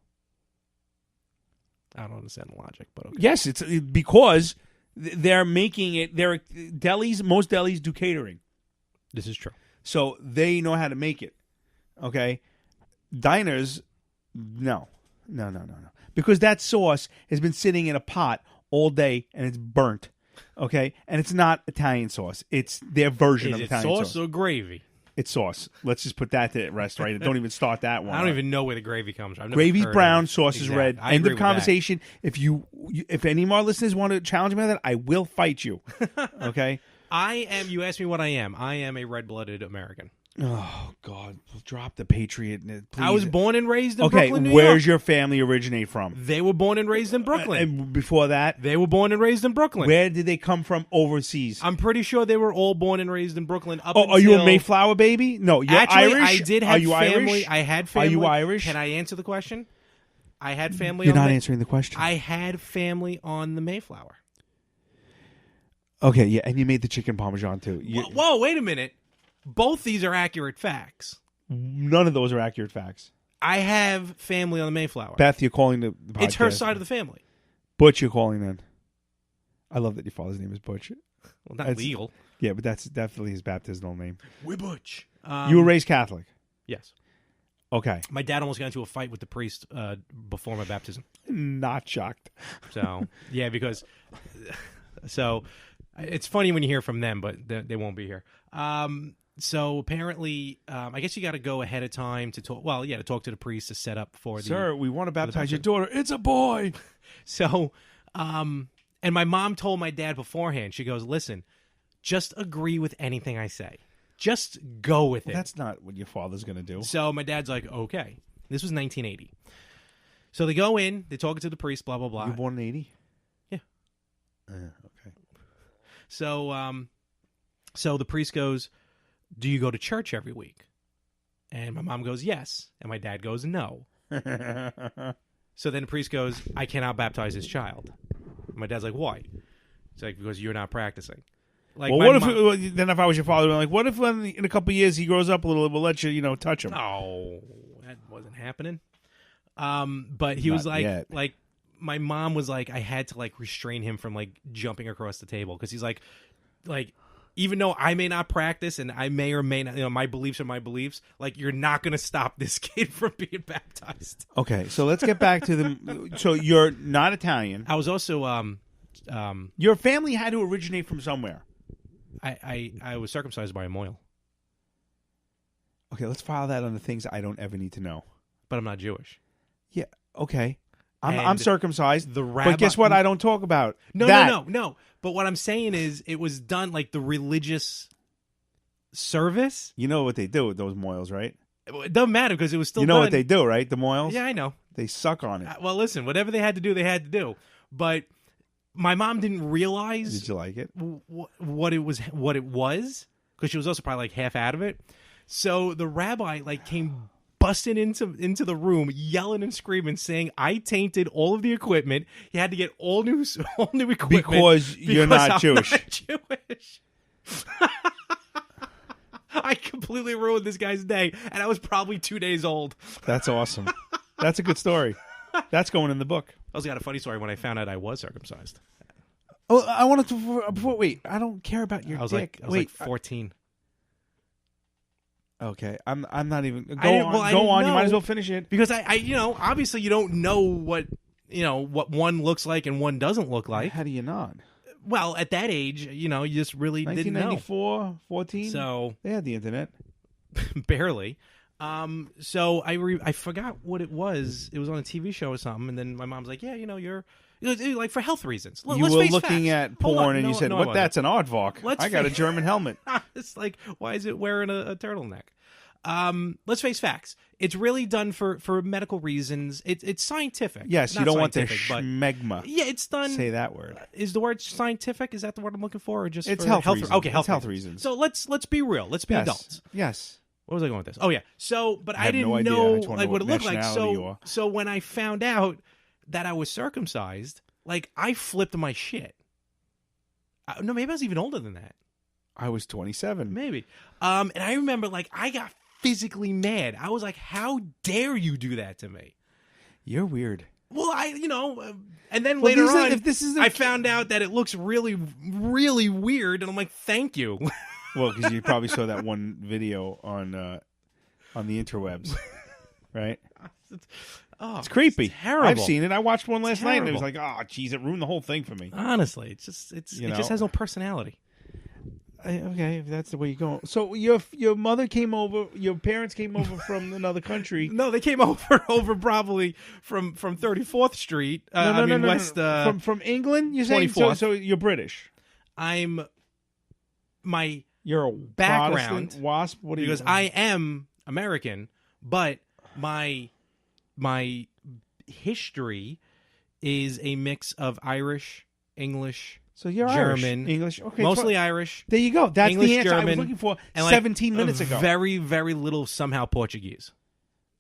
I don't understand the logic, but okay. Yes, it's because they're making it. They're delis. Most delis do catering, This is true. so they know how to make it. Okay, diners, no, because that sauce has been sitting in a pot all day and it's burnt. Okay, and it's not Italian sauce; it's their version Is of it Italian sauce or gravy? It's sauce. Let's just put that to rest, right? Don't even start that one. I don't even know where the gravy comes from. I've never Gravy's heard brown, of it. sauce is Exact. red. I End agree of with conversation. If any of our listeners want to challenge me on that, I will fight you. Okay. that. You asked me what I am. I am a red-blooded American. Oh God! Drop the Patriot. Please. I was born and raised in okay. Brooklyn, New Where's York. your family originate from? They were born and raised in Brooklyn. And before that, They were born and raised in Brooklyn. where did they come from overseas? I'm pretty sure they were all born and raised in Brooklyn. Up Are you a until- Mayflower baby? No, you're Actually, Irish. I did have Are you family. Irish? I had family. Are you Irish? Can I answer the question? I had family. You're on not the, answering the question. I had family on the Mayflower. Okay, yeah, and you made the chicken parmesan too. Whoa, wait a minute. Both these are accurate facts. None of those are accurate facts. I have family on the Mayflower. Beth, you're calling the podcast. It's her side of the family. Butch, you're calling in. I love that your father's name is Butch. Well, not That's- legal. Yeah, but that's definitely his baptismal name. We're Butch. You were raised Catholic. Yes. Okay. My dad almost got into a fight with the priest before my baptism. Not shocked. So, yeah, because... So, it's funny when you hear from them, but they won't be here. So, apparently, I guess you got to go ahead of time to talk... Well, yeah, to talk to the priest to set up for the... Sir, we want to baptize your baptism. daughter. It's a boy. So, and my mom told my dad beforehand, she goes, listen, just agree with anything I say. Just go with it. That's not what your father's going to do. So my dad's like, okay. This was 1980. So they go in, they're talking to the priest, blah, blah, blah. You were born in 80? Yeah. Okay. So, so the priest goes, do you go to church every week? And my mom goes, yes. And my dad goes, no. So then the priest goes, I cannot baptize this child. My dad's like, why? It's like, because you're not practicing. Like, well, then if I was your father, I'm like, what if in a couple of years he grows up a little, we'll let you, touch him? Oh, that wasn't happening. But he was Not like, yet. My mom was like, I had to like restrain him from like jumping across the table because he's like, even though I may not practice and I may or may not, my beliefs are my beliefs, like you're not going to stop this kid from being baptized. Okay, so let's get back to the. So you're not Italian. I was also, Your family had to originate from somewhere. I was circumcised by a mohel, Okay, let's file that on the things I don't ever need to know. but I'm not Jewish. Yeah. Okay. I'm And circumcised. the rabbi- But guess what? I don't talk about No. that. No. But what I'm saying is, it was done like the religious service. You know what they do with those moils, right? It doesn't matter because it was still You know done. what they do, right? The moils? Yeah, I know. They suck on it. Well, listen, whatever they had to do, they had to do. But my mom didn't realize Did you like it? what it was because she was also probably like half out of it. So the rabbi like came busting into the room, yelling and screaming, saying, "I tainted all of the equipment. You had to get all new equipment Because you're not I'm Jewish." Not Jewish. I completely ruined this guy's day, and I was probably 2 days old. That's awesome. That's a good story. That's going in the book. I also got a funny story when I found out I was circumcised. Oh, I wanted to. Before, wait, I don't care about your I was dick. like 14. Okay, I'm not even. Go I didn't- on. well, I Go didn't on. You might know. as well finish it. Because I obviously you don't know what one looks like and one doesn't look like. How do you not? Well, at that age, you just really didn't know. 1994, 14. So They had the internet. barely. So I forgot what it was. It was on a TV show or something, and then my mom's like, "Yeah, you're like for health reasons." You Let's were face looking facts. at Hold porn on. and you No, said, no, I "What? wasn't. That's an aardvark. Let's I got a face- German helmet." It's like, why is it wearing a turtleneck? Let's face facts. It's really done for medical reasons. It's scientific. Yes, you Not don't want the scientific, but schmegma. yeah, it's done. Say that word. Is the word scientific? Is that the word I'm looking for, or just It's for health reasons. Okay, It's health reasons. So let's be real. Let's be Yes. adults. Yes. What was I going with this? Oh yeah. So, but I have didn't no idea. know I just wanna like know what it what looked like. nationality you are. So when I found out that I was circumcised, like I flipped my shit. No, maybe I was even older than that. I was 27. Maybe. And I remember like I got physically mad. I was like, "How dare you do that to me?" You're weird. Well, and then Well, later these are- on, if this is a- I found out that it looks really, really weird, and I'm like, "Thank you." Well, because you probably saw that one video on the interwebs, right? Oh, It's creepy. terrible. I've seen it. I watched one last night, and it was terrible. like, "Oh, geez, it ruined the whole thing for me." Honestly, it just has no personality. Okay, if that's the way you go. So your mother came over. Your parents came over from another country. No, they came over probably from 34th Street. West. From England. You say 24th. so? You're British. You're a background Protestant wasp. What are because you? I am American, but my history is a mix of Irish, English, So you're German, Irish, English. Okay, mostly Irish. There you go. That's English, the answer I was German, looking for and like 17 minutes ago. Very, very little somehow Portuguese.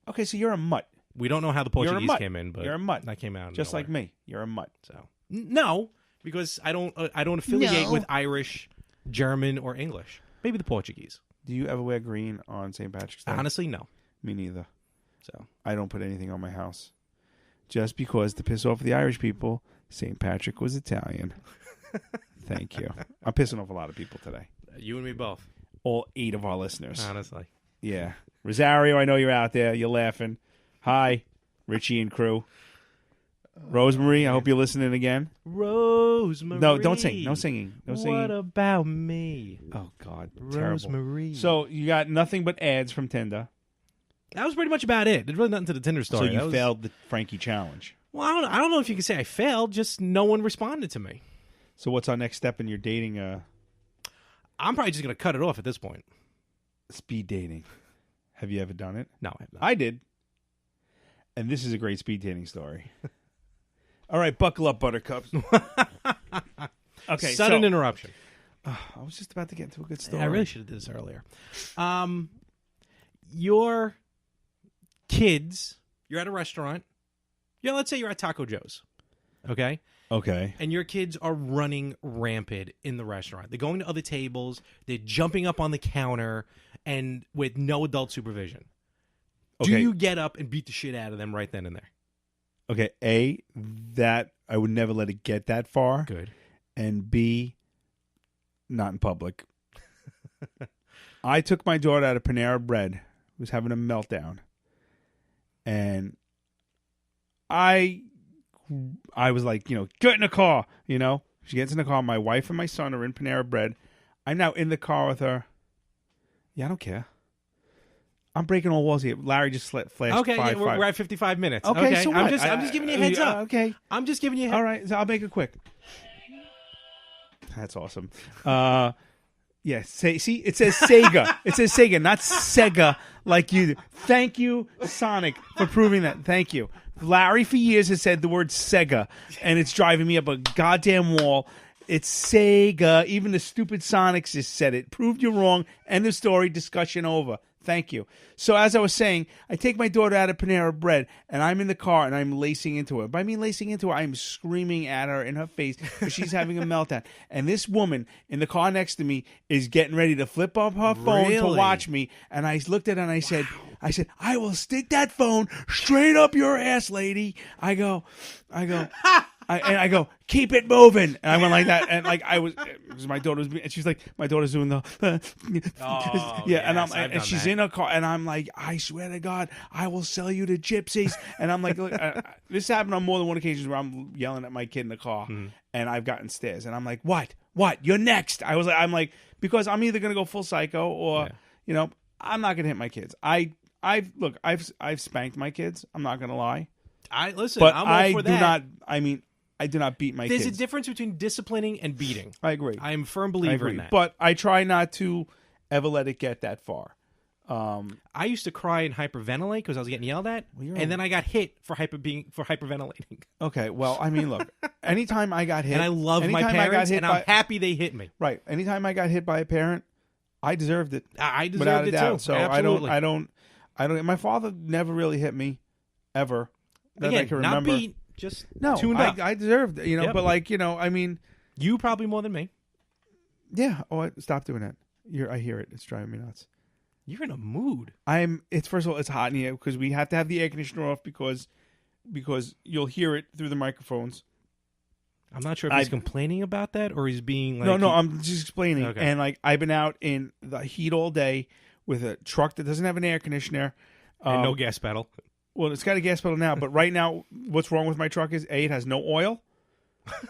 Okay, so you're a mutt. We don't know how the You're a Portuguese mutt. came in, but You're a mutt. that came out of Just nowhere. like me. You're a mutt. So no, because I don't affiliate No. with Irish, German, or English. Maybe the Portuguese. Do you ever wear green on St. Patrick's Day? Honestly, no. Me neither. So I don't put anything on my house. Just because to piss off the Irish people, St. Patrick was Italian. Thank you. I'm pissing off a lot of people today. you and me both. All 8 of our listeners. Honestly, Yeah. Rosario, I know you're out there. You're laughing. Hi, Richie and crew. Rosemary, I hope you're listening again. Rosemary. No, don't sing. No singing. No singing. What about me, Oh, God. Terrible. Rosemary? So you got nothing but ads from Tinder. that was pretty much about it. There's really nothing to the Tinder story. So you That was- failed the Frankie challenge. Well, I don't know if you can say I failed. Just no one responded to me. So what's our next step in your dating? I'm probably just gonna cut it off at this point. Speed dating. Have you ever done it? No, I have not. I did. And this is a great speed dating story. All right, buckle up, buttercups. Okay, Sudden so, interruption. I was just about to get into a good story. I really should have did this earlier. Your kids, you're at a restaurant, Yeah, let's say you're at Taco Joe's, okay? Okay. And your kids are running rampant in the restaurant. They're going to other tables. They're jumping up on the counter and with no adult supervision. Do Okay. you get up and beat the shit out of them right then and there? Okay. A, that I would never let it get that far. Good. And B, not in public. I took my daughter out of Panera Bread, who was having a meltdown. And I was like, get in the car, She gets in the car. My wife and my son are in Panera Bread. I'm now in the car with her. Yeah, I don't care. I'm breaking all walls here. Larry just flashed. Okay, five. we're at 55 minutes. Okay, so I'm what? just giving you a heads up. Okay. I'm just giving you a heads up. All right, so I'll make it quick. That's awesome. Yeah, see, it says Sega. It says Sega, not Sega like you do. Thank you, Sonic, for proving that. Thank you. Larry, for years, has said the word Sega, and it's driving me up a goddamn wall. It's Sega. Even the stupid Sonics just said it. Proved you wrong. End of story. Discussion over. Thank you. So as I was saying, I take my daughter out of Panera Bread, and I'm in the car, and I'm lacing into her. By me lacing into her, I'm screaming at her in her face because she's having a meltdown. And this woman in the car next to me is getting ready to flip up her phone to watch me. And I looked at her, and I said, I will stick that phone straight up your ass, lady. I go, I go, keep it moving. And I went like that. And like I was, because my daughter was, and she's like, my daughter's doing the, and she's in a car. And I'm like, I swear to God, I will sell you to gypsies. And I'm like, look, this happened on more than one occasion where I'm yelling at my kid in the car and I've gotten stares. And I'm like, what? You're next. I'm like, because I'm either going to go full psycho or, I'm not going to hit my kids. I've spanked my kids. I'm not going to lie. I'm all for that. I do not beat my kids. There's a difference between disciplining and beating. I agree. I am a firm believer in that. But I try not to ever let it get that far. I used to cry and hyperventilate because I was getting yelled at, and then I got hit for hyperventilating. Okay, well, look, anytime I got hit, and I love my parents, and I'm happy they hit me. Right. Anytime I got hit by a parent, I deserved it. I deserved it too. So absolutely. I don't. My father never really hit me, ever. That Again, I can remember. Not beat, just tuned up. I deserved it, Yep. But you probably more than me. Yeah. Oh, stop doing that. I hear it. It's driving me nuts. You're in a mood. First of all, it's hot in here because we have to have the air conditioner off because you'll hear it through the microphones. I'm not sure if he's complaining about that or he's being like... No, I'm just explaining. Okay. And I've been out in the heat all day with a truck that doesn't have an air conditioner. And no gas pedal. Well, it's got a gas pedal now, but right now, what's wrong with my truck is, A, it has no oil,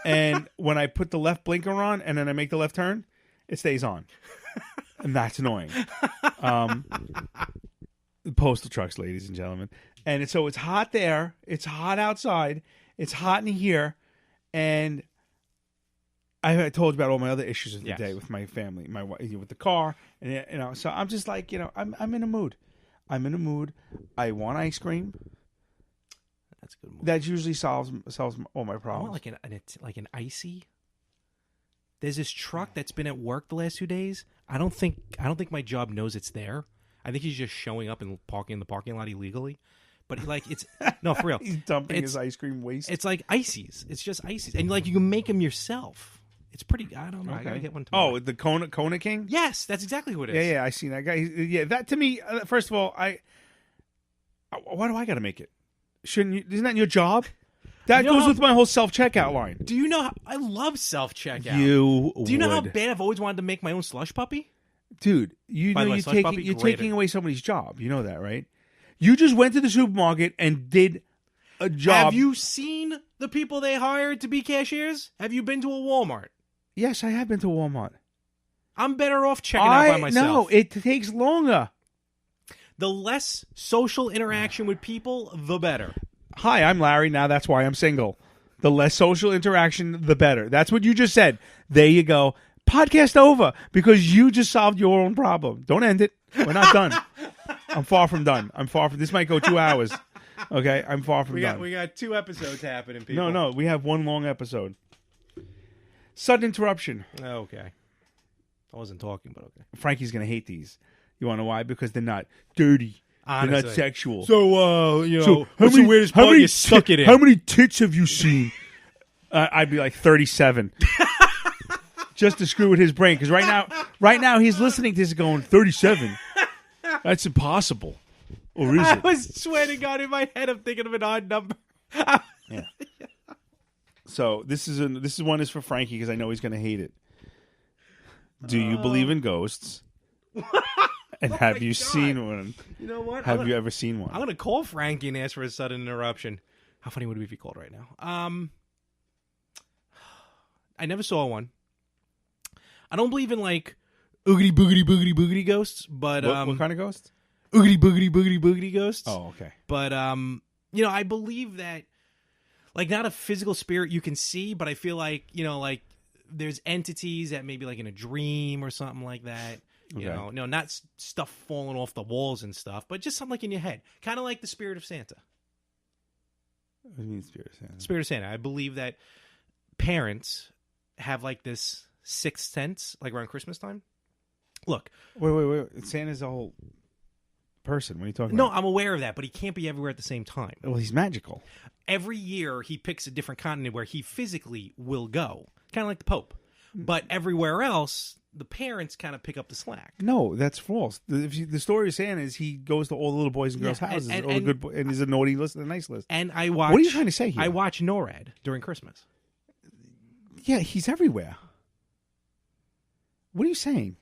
and when I put the left blinker on and then I make the left turn, it stays on. And that's annoying. Postal trucks, ladies and gentlemen. And so it's hot there. It's hot outside. It's hot in here. And I told you about all my other issues of the day with my family, my wife, with the car, and so I'm just like, I'm in a mood. I'm in a mood. I want ice cream. That's a good mood. That usually solves all my problems. I want like an icy. There's this truck that's been at work the last 2 days. I don't think my job knows it's there. I think he's just showing up and parking in the parking lot illegally. But it's no, for real. He's dumping his ice cream waste. It's like ices. It's just ices, and you can make them yourself. It's pretty. I don't know. Okay. I gotta get one tomorrow. Oh, the Kona King? Yes, that's exactly who it is. Yeah, I seen that guy. Yeah, that to me. First of all, why do I got to make it? Shouldn't you? Isn't that your job? That goes with my whole self-checkout line. Do you know how I love self-checkout? Do you know how bad I've always wanted to make my own slush puppy? Dude, you're taking away somebody's job. You know that, right? You just went to the supermarket and did a job. Have you seen the people they hired to be cashiers? Have you been to a Walmart? Yes, I have been to Walmart. I'm better off checking out by myself. No, it takes longer. The less social interaction with people, the better. Hi, I'm Larry. Now that's why I'm single. The less social interaction, the better. That's what you just said. There you go. Podcast over because you just solved your own problem. Don't end it. We're not done. I'm far from done. This might go 2 hours. Okay, I'm far from done. We got 2 episodes happening, people. No, we have one long episode. Sudden interruption. Okay. I wasn't talking, but okay. Frankie's going to hate these. You want to know why? Because they're not dirty. Honestly. You're not sexual. So, what's the weirdest part you stuck it in? How many tits have you seen? I'd be like 37. Just to screw with his brain, because right now he's listening to this going 37. That's impossible. Or is it? I was sweating God in my head. I'm thinking of an odd number. Yeah. So this one is for Frankie because I know he's going to hate it. Do you believe in ghosts? And have you seen one? You know what? Have you ever seen one? I'm going to call Frankie and ask for a sudden interruption. How funny would it be if he called right now? I never saw one. I don't believe in like oogity boogity boogity boogity ghosts, but what kind of ghosts? Oogity boogity boogity boogity ghosts. Oh, okay. But I believe that like not a physical spirit you can see, but I feel like, like there's entities that maybe like in a dream or something like that. Okay. You know, not stuff falling off the walls and stuff, but just something like in your head. Kind of like the spirit of Santa. What do you mean spirit of Santa? Spirit of Santa. I believe that parents have like this sixth sense, like around Christmas time. Look. Wait. Santa's a whole person. What are you talking about? about? No, I'm aware of that, but he can't be everywhere at the same time. Well, he's magical. Every year he picks a different continent where he physically will go. Kind of like the Pope. But everywhere else, the parents kind of pick up the slack. No, that's false. The story of Santa is he goes to all the little boys and girls' houses, all the good and there's a naughty list and a nice list. And I watch. What are you trying to say here? I watch NORAD during Christmas. Yeah, he's everywhere. What are you saying?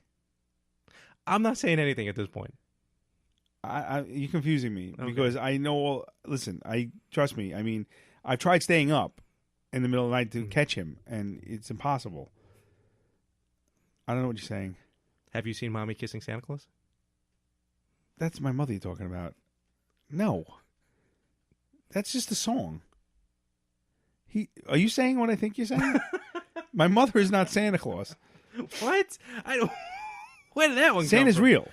I'm not saying anything at this point. You're confusing me because I know. Listen, trust me. I mean, I've tried staying up in the middle of the night to catch him, and it's impossible. I don't know what you're saying. Have you seen Mommy Kissing Santa Claus? That's my mother you're talking about. No, that's just a song. Are you saying what I think you're saying? My mother is not Santa Claus. What? I don't. Where did that one come from? Santa's real.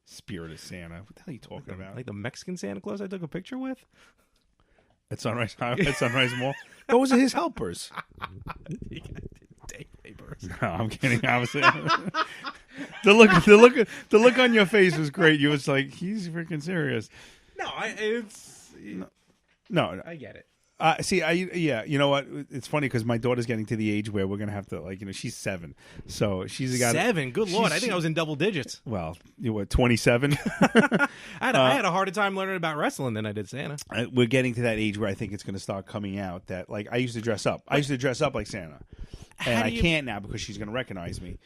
Spirit of Santa. What the hell are you talking about? Like the Mexican Santa Claus I took a picture with? At Sunrise Mall. Those are his helpers. You got take papers. No, I'm kidding. I was the look on your face was great. You was like, he's freaking serious. No, I get it. You know what? It's funny because my daughter's getting to the age where we're gonna have to she's 7, so she's got 7. Good Lord, I think I was in double digits. Well, you were 27. I had a harder time learning about wrestling than I did Santa. We're getting to that age where I think it's gonna start coming out that I used to dress up. I used to dress up like Santa, and I can't now because she's gonna recognize me.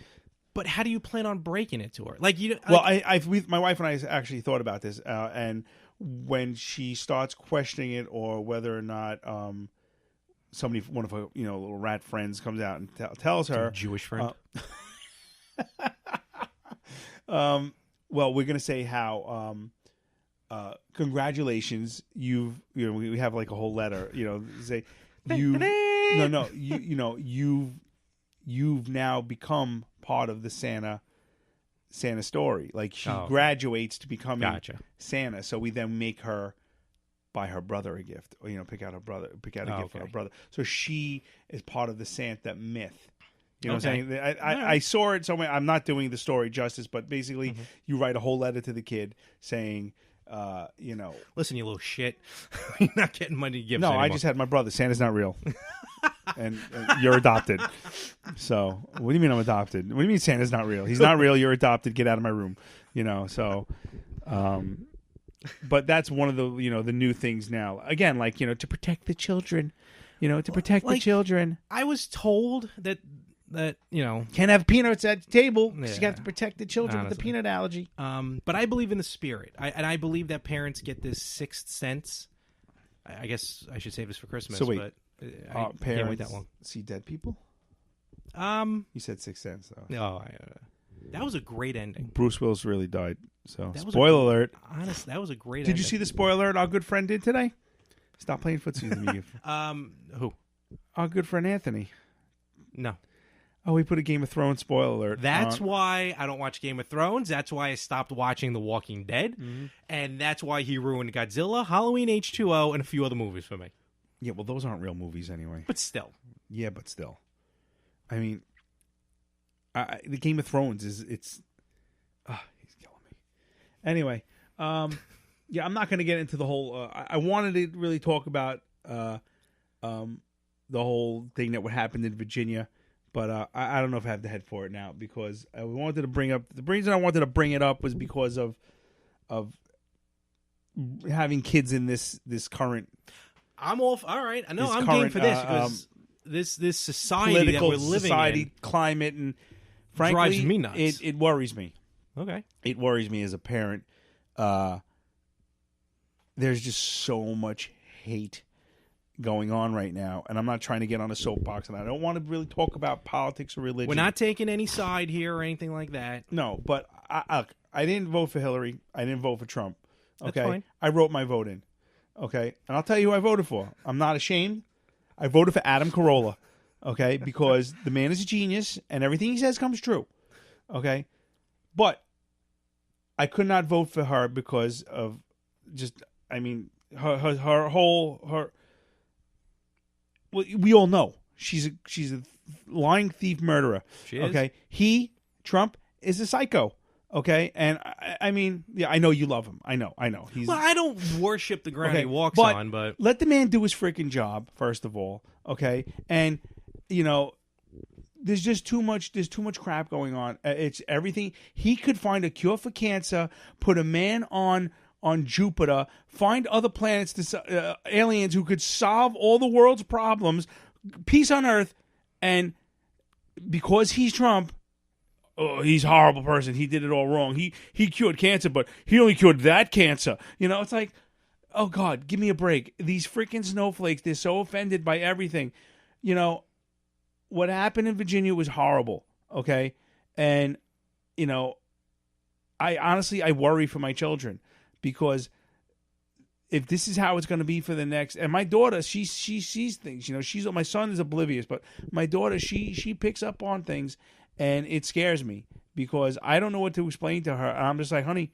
But how do you plan on breaking it to her? Like you? Well, my wife and I actually thought about this, and when she starts questioning it, or whether or not one of her little rat friends comes out and tells her, Jewish friend. Well, we're gonna say how congratulations, we have like a whole letter, say you've now become part of the Santa story. Like she graduates to becoming Santa, so we then make her buy her brother a gift, or pick out a gift for her brother. So she is part of the Santa myth. You know what I'm saying? I saw it somewhere. I'm not doing the story justice, but basically, you write a whole letter to the kid saying, listen, you little shit, you're not getting money gifts. No, anymore. I just had my brother. Santa's not real. And you're adopted. So what do you mean I'm adopted? What do you mean Santa's not real? He's not real. You're adopted. Get out of my room. So, but that's one of the the new things now. Again, to protect the children. To protect the children. I was told that can't have peanuts at the table because you have to protect the children with the peanut allergy. But I believe in the spirit, and I believe that parents get this sixth sense. I guess I should save this for Christmas. So wait. But parents can't wait that long. See dead people? You said Sixth Sense, though. No, that was a great ending. Bruce Willis really died. So spoiler alert. Honestly, that was a great. Did you see the spoiler alert our good friend did today? Stop playing footsie with me. Who? Our good friend Anthony. No. Oh, we put a Game of Thrones spoiler alert. That's why I don't watch Game of Thrones. That's why I stopped watching The Walking Dead. Mm-hmm. And that's why he ruined Godzilla, Halloween H2O, and a few other movies for me. Yeah, well, those aren't real movies anyway. But still. Yeah, but still. I mean, the Game of Thrones is, he's killing me. Anyway, Yeah, I'm not going to get into the whole. I wanted to really talk about the whole thing that what happened in Virginia, but I don't know if I have the head for it now because we wanted to bring up the reason I wanted to bring it up was because of having kids in this current. I'm all right. I know I'm game for this because this society political that we're living in climate, and frankly, drives me nuts. It worries me. Okay, it worries me as a parent. There's just so much hate going on right now, and I'm not trying to get on a soapbox, and I don't want to really talk about politics or religion. We're not taking any side here or anything like that. No, but I didn't vote for Hillary. I didn't vote for Trump. Okay, That's fine. I wrote my vote in. Okay, and I'll tell you who I voted for. I'm not ashamed. I voted for Adam Carolla. Okay, because the man is a genius, and everything he says comes true. Okay, but I could not vote for her because of just. I mean, her whole. Well, we all know she's a lying thief murderer. She is. Okay, Trump is a psycho. Okay, and I mean, yeah, I know you love him. I know. He's Well, I don't worship the ground he walks but on, but let the man do his freaking job first of all. Okay, and there's just too much. There's too much crap going on. It's everything. He could find a cure for cancer. Put a man on Jupiter, find other planets, aliens who could solve all the world's problems, peace on Earth, and because he's Trump, he's a horrible person. He did it all wrong. He cured cancer, but he only cured that cancer. It's like, oh God, give me a break. These freaking snowflakes, they're so offended by everything. What happened in Virginia was horrible, okay? And, I honestly worry for my children. Because if this is how it's going to be for the next, and my daughter, she sees things. My son is oblivious, but my daughter, she picks up on things, and it scares me because I don't know what to explain to her. And I'm just like, honey,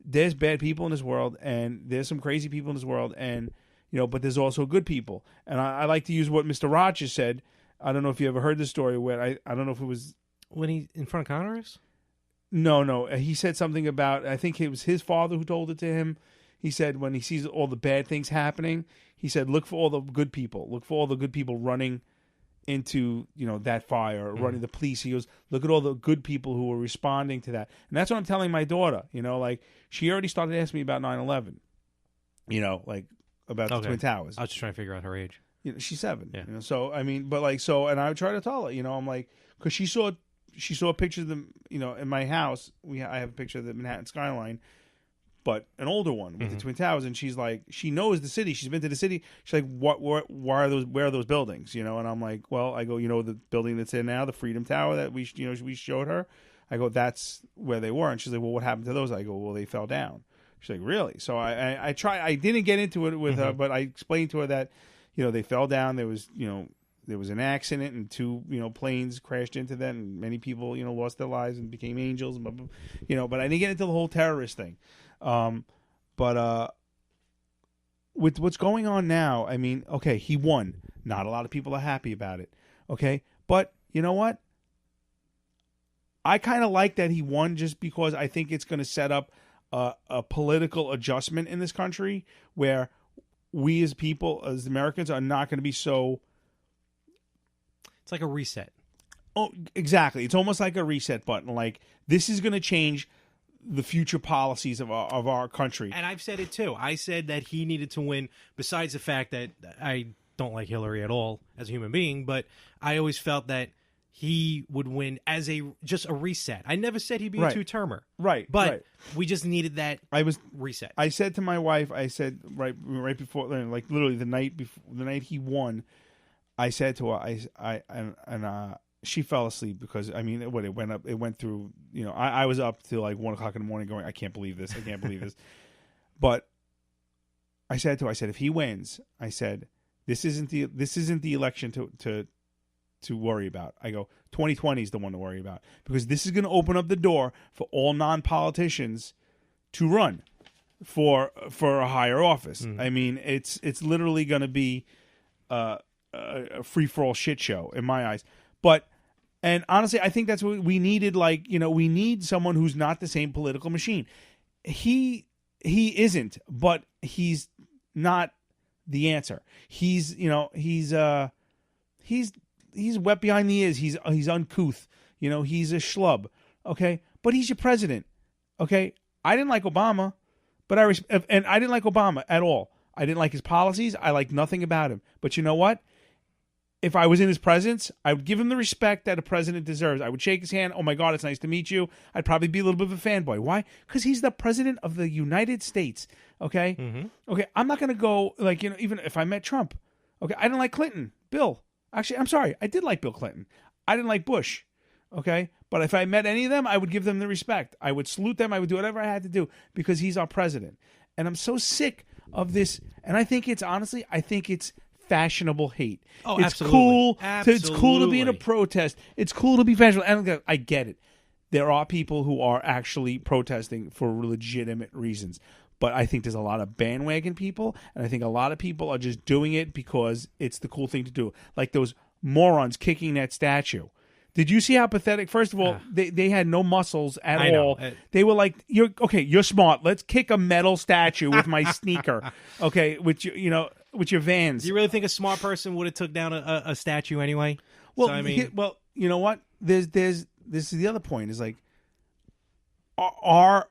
there's bad people in this world, and there's some crazy people in this world, and but there's also good people. And I like to use what Mr. Rogers said. I don't know if you ever heard the story where I don't know if it was when he in front of Congress. No. He said something about, I think it was his father who told it to him. He said when he sees all the bad things happening, he said, look for all the good people. Look for all the good people running into, that fire, or running the police. He goes, look at all the good people who are responding to that. And that's what I'm telling my daughter. Like she already started asking me about 9/11. Like about the Twin Towers. I was just trying to figure out her age. She's 7. Yeah. So, I mean, but like, so, and I would try to tell her, I'm like, because she saw a picture of them, in my house. I have a picture of the Manhattan skyline, but an older one with the Twin Towers. And she's like, she knows the city. She's been to the city. She's like, where are those buildings? And I'm like, well, I go, the building that's there now, the Freedom Tower that we showed her. I go, that's where they were. And she's like, well, what happened to those? I go, well, they fell down. She's like, really? So I didn't get into it with her, but I explained to her that, they fell down. There was an accident, and 2 planes crashed into that, and many people lost their lives and became angels, and blah, blah, but I didn't get into the whole terrorist thing. But with what's going on now, I mean, okay, he won. Not a lot of people are happy about it. Okay, but you know what? I kind of like that he won, just because I think it's going to set up a political adjustment in this country where we as people, as Americans, are not going to be so. It's like a reset. Oh, exactly. It's almost like a reset button. Like, this is going to change the future policies of our country. And I've said it too. I said that he needed to win, besides the fact that I don't like Hillary at all as a human being, but I always felt that he would win as just a reset. I never said he'd be a two-termer. Right. But we just needed that reset. I said to my wife, right before, like literally the night he won, I said to her, she fell asleep because, I mean, it went through, I was up till like 1 o'clock in the morning going, I can't believe this. But I said to her, if he wins, I said, this isn't the election to worry about. I go, 2020 is the one to worry about, because this is going to open up the door for all non-politicians to run for a higher office. I mean, it's literally going to be a free-for-all shit show in my eyes. And honestly, I think that's what we needed. Like, we need someone who's not the same political machine. He he isn't, but he's not the answer. He's wet behind the ears. He's uncouth. He's a schlub. Okay, but he's your president. Okay, I didn't like Obama, but I didn't like Obama at all. I didn't like his policies. I liked nothing about him. But you know what? If I was in his presence, I would give him the respect that a president deserves. I would shake his hand. Oh my God, it's nice to meet you. I'd probably be a little bit of a fanboy. Why? Because he's the president of the United States. Okay? Mm-hmm. Okay, I'm not going to go, even if I met Trump. Okay, I didn't like Clinton. Bill. Actually, I'm sorry. I did like Bill Clinton. I didn't like Bush. Okay? But if I met any of them, I would give them the respect. I would salute them. I would do whatever I had to do because he's our president. And I'm so sick of this. And I think it's fashionable hate. Oh, it's absolutely. cool. Absolutely. It's cool to be in a protest. It's cool to be fashionable. I get it. There are people who are actually protesting for legitimate reasons. But I think there's a lot of bandwagon people, and I think a lot of people are just doing it because it's the cool thing to do. Like those morons kicking that statue. Did you see how pathetic? First of all, they had no muscles at all. They were like, "You're smart. Let's kick a metal statue with my sneaker." Okay, with your Vans. Do you really think a smart person would have took down a statue anyway? Well, so, I mean, you know what? This is the other point. Is like our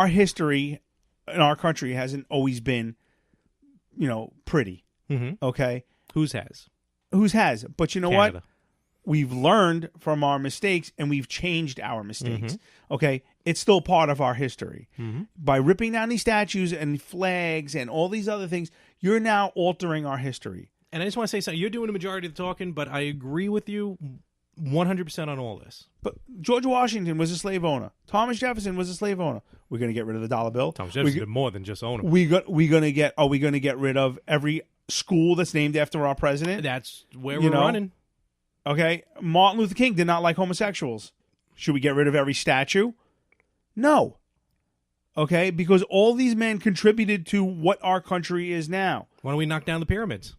history in our country hasn't always been, pretty. Mm-hmm. Okay, whose has? But you know Canada. what? We've learned from our mistakes and we've changed our mistakes. Mm-hmm. Okay? It's still part of our history. Mm-hmm. By ripping down these statues and flags and all these other things, you're now altering our history. And I just want to say something. You're doing the majority of the talking, but I agree with you 100% on all this. But George Washington was a slave owner. Thomas Jefferson was a slave owner. We're going to get rid of the dollar bill. Thomas Jefferson did more than just own them. Are we going to get rid of every school that's named after our president? That's where we're running. Okay, Martin Luther King did not like homosexuals. Should we get rid of every statue? No. Okay, because all these men contributed to what our country is now. Why don't we knock down the pyramids?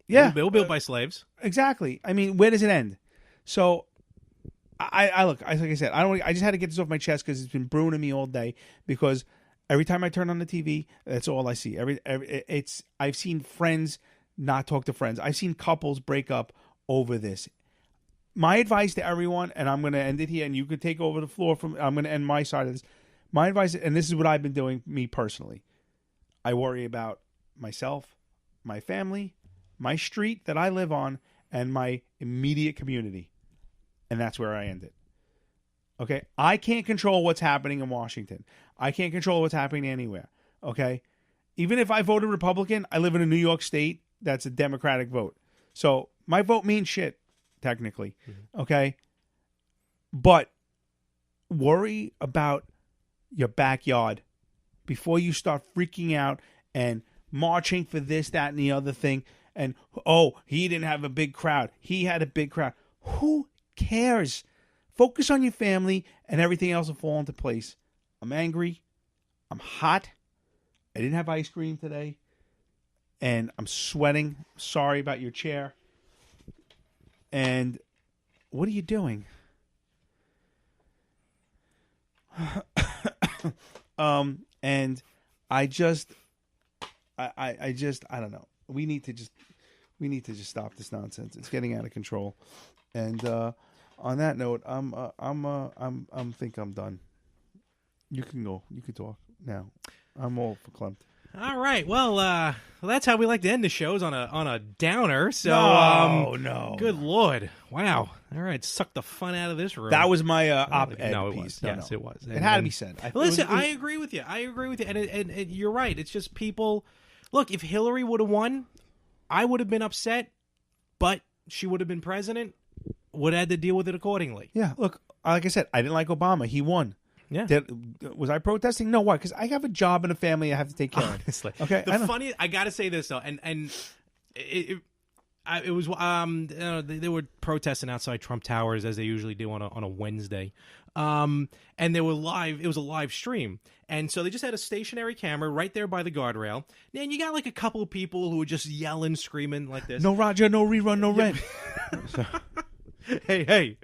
Yeah. They were built by slaves. Exactly. I mean, where does it end? So, like I said, I just had to get this off my chest because it's been brewing in me all day because every time I turn on the TV, that's all I see. I've seen friends not talk to friends. I've seen couples break up over this. My advice to everyone, and I'm going to end it here, and you can take over the floor I'm going to end my side of this. My advice, and this is what I've been doing, me personally. I worry about myself, my family, my street that I live on, and my immediate community. And that's where I end it. Okay? I can't control what's happening in Washington. I can't control what's happening anywhere. Okay? Even if I voted Republican, I live in a New York state that's a Democratic vote. So my vote means shit, technically. Mm-hmm. Okay? But worry about your backyard before you start freaking out and marching for this, that, and the other thing. And, he didn't have a big crowd. He had a big crowd. Who cares? Focus on your family and everything else will fall into place. I'm angry. I'm hot. I didn't have ice cream today. And I'm sweating. Sorry about your chair. And what are you doing? And I don't know. We need to just stop this nonsense. It's getting out of control. And on that note, I'm think I'm done. You can go. You can talk now. I'm all verklempt. All right. Well, that's how we like to end the shows, on a downer. So, no. Good Lord. Wow. All right. Suck the fun out of this room. That was my op-ed No, it piece. was. Yes, it was. It had to be said. Listen, I agree with you. And you're right. It's just people. Look, if Hillary would have won, I would have been upset, but she would have been president. Would have had to deal with it accordingly. Yeah. Look, like I said, I didn't like Obama. He won. Yeah. Was I protesting? No, why? Because I have a job and a family I have to take care of. Honestly. Okay. I got to say this though, and it was they were protesting outside Trump Towers as they usually do on a Wednesday, and they were live. It was a live stream, and so they just had a stationary camera right there by the guardrail. And you got like a couple of people who were just yelling, screaming like this. No Roger, no rerun, no red. Hey,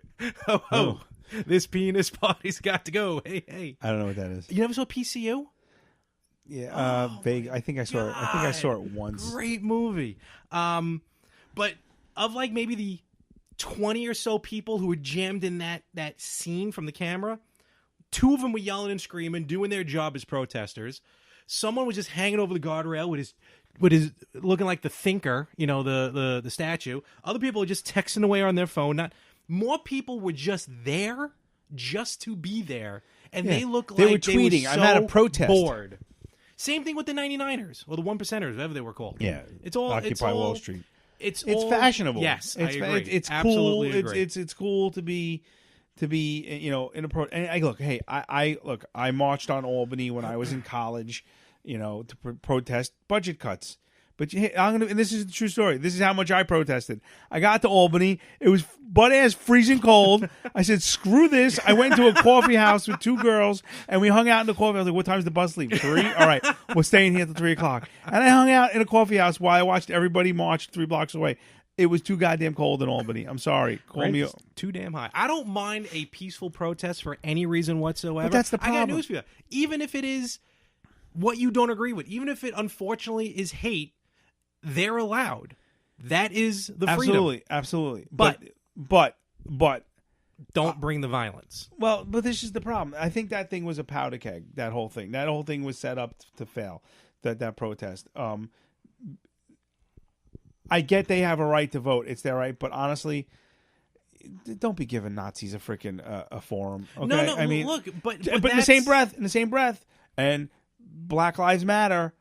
ho. This penis party's got to go. Hey. I don't know what that is. You never saw PCU? Vague. I think I saw it. I think I saw it once. Great movie. But of like maybe the 20 or so people who were jammed in that scene from the camera, 2 of them were yelling and screaming, doing their job as protesters. Someone was just hanging over the guardrail with his looking like the thinker, the statue. Other people were just texting away on their phone. More people were just there, just to be there, and they look like they were tweeting. So I'm at a protest. Bored. Same thing with the 99ers or the 1%ers, whatever they were called. Yeah, it's all Occupy Wall Street. It's fashionable. Yes, it's, I agree. It's Absolutely cool. agree. It's cool to be in a pro. And I marched on Albany when I was in college, to protest budget cuts. But and this is the true story. This is how much I protested. I got to Albany. It was butt-ass freezing cold. I said, screw this. I went to a coffee house with 2 girls, and we hung out in the coffee. I was like, what time's the bus leave? 3? All right. We're staying here till 3 o'clock. And I hung out in a coffee house while I watched everybody march 3 blocks away. It was too goddamn cold in Albany. I'm sorry. Call me too damn high. I don't mind a peaceful protest for any reason whatsoever. But that's the problem. I got news for you. Even if it is what you don't agree with, even if it unfortunately is hate, they're allowed. That is the freedom. Absolutely. But don't Uh, bring the violence. Well, but this is the problem. I think that thing was a powder keg. That whole thing was set up to fail. That protest. I get they have a right to vote. It's their right, but honestly, don't be giving Nazis a freaking a forum. Okay? No. I mean, look, but in the same breath, and Black Lives Matter.